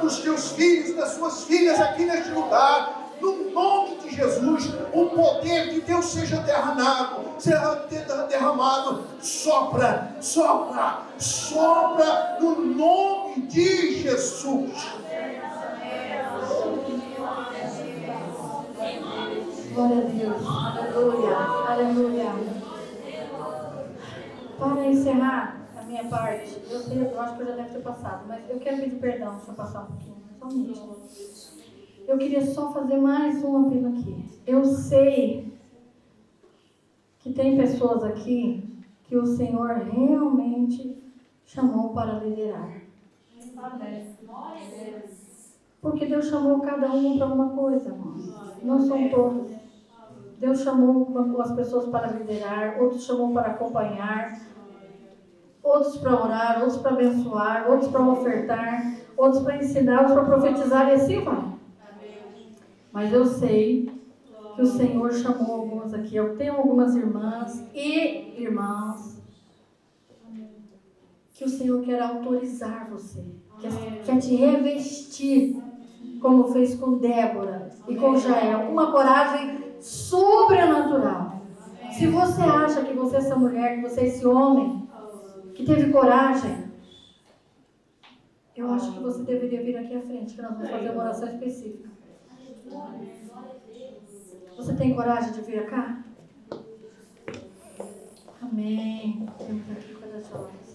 dos Teus filhos, das Suas filhas aqui neste lugar. No nome de Jesus, o poder de Deus seja derramado, sopra, no nome de Jesus.
Glória a Deus, aleluia, aleluia. Para encerrar a minha parte, eu acho que eu já deve ter passado, mas eu quero pedir perdão se eu passar um pouquinho, só um minutinho. Eu queria só fazer mais um apelo aqui. Eu sei que tem pessoas aqui que o Senhor realmente chamou para liderar. Porque Deus chamou cada um para uma coisa, irmãos. Não são todos. Deus chamou as pessoas para liderar, outros chamou para acompanhar, outros para orar, outros para abençoar, outros para ofertar, outros para ensinar, outros para profetizar e assim vai. Mas eu sei que o Senhor chamou alguns aqui. Eu tenho algumas irmãs e irmãos que o Senhor quer autorizar você, quer te revestir, como fez com Débora e com Jael, uma coragem sobrenatural. Se você acha que você é essa mulher, que você é esse homem que teve coragem, eu acho que você deveria vir aqui à frente, que nós vamos fazer uma oração específica. Você tem coragem de vir cá? Amém. Temos aqui corações.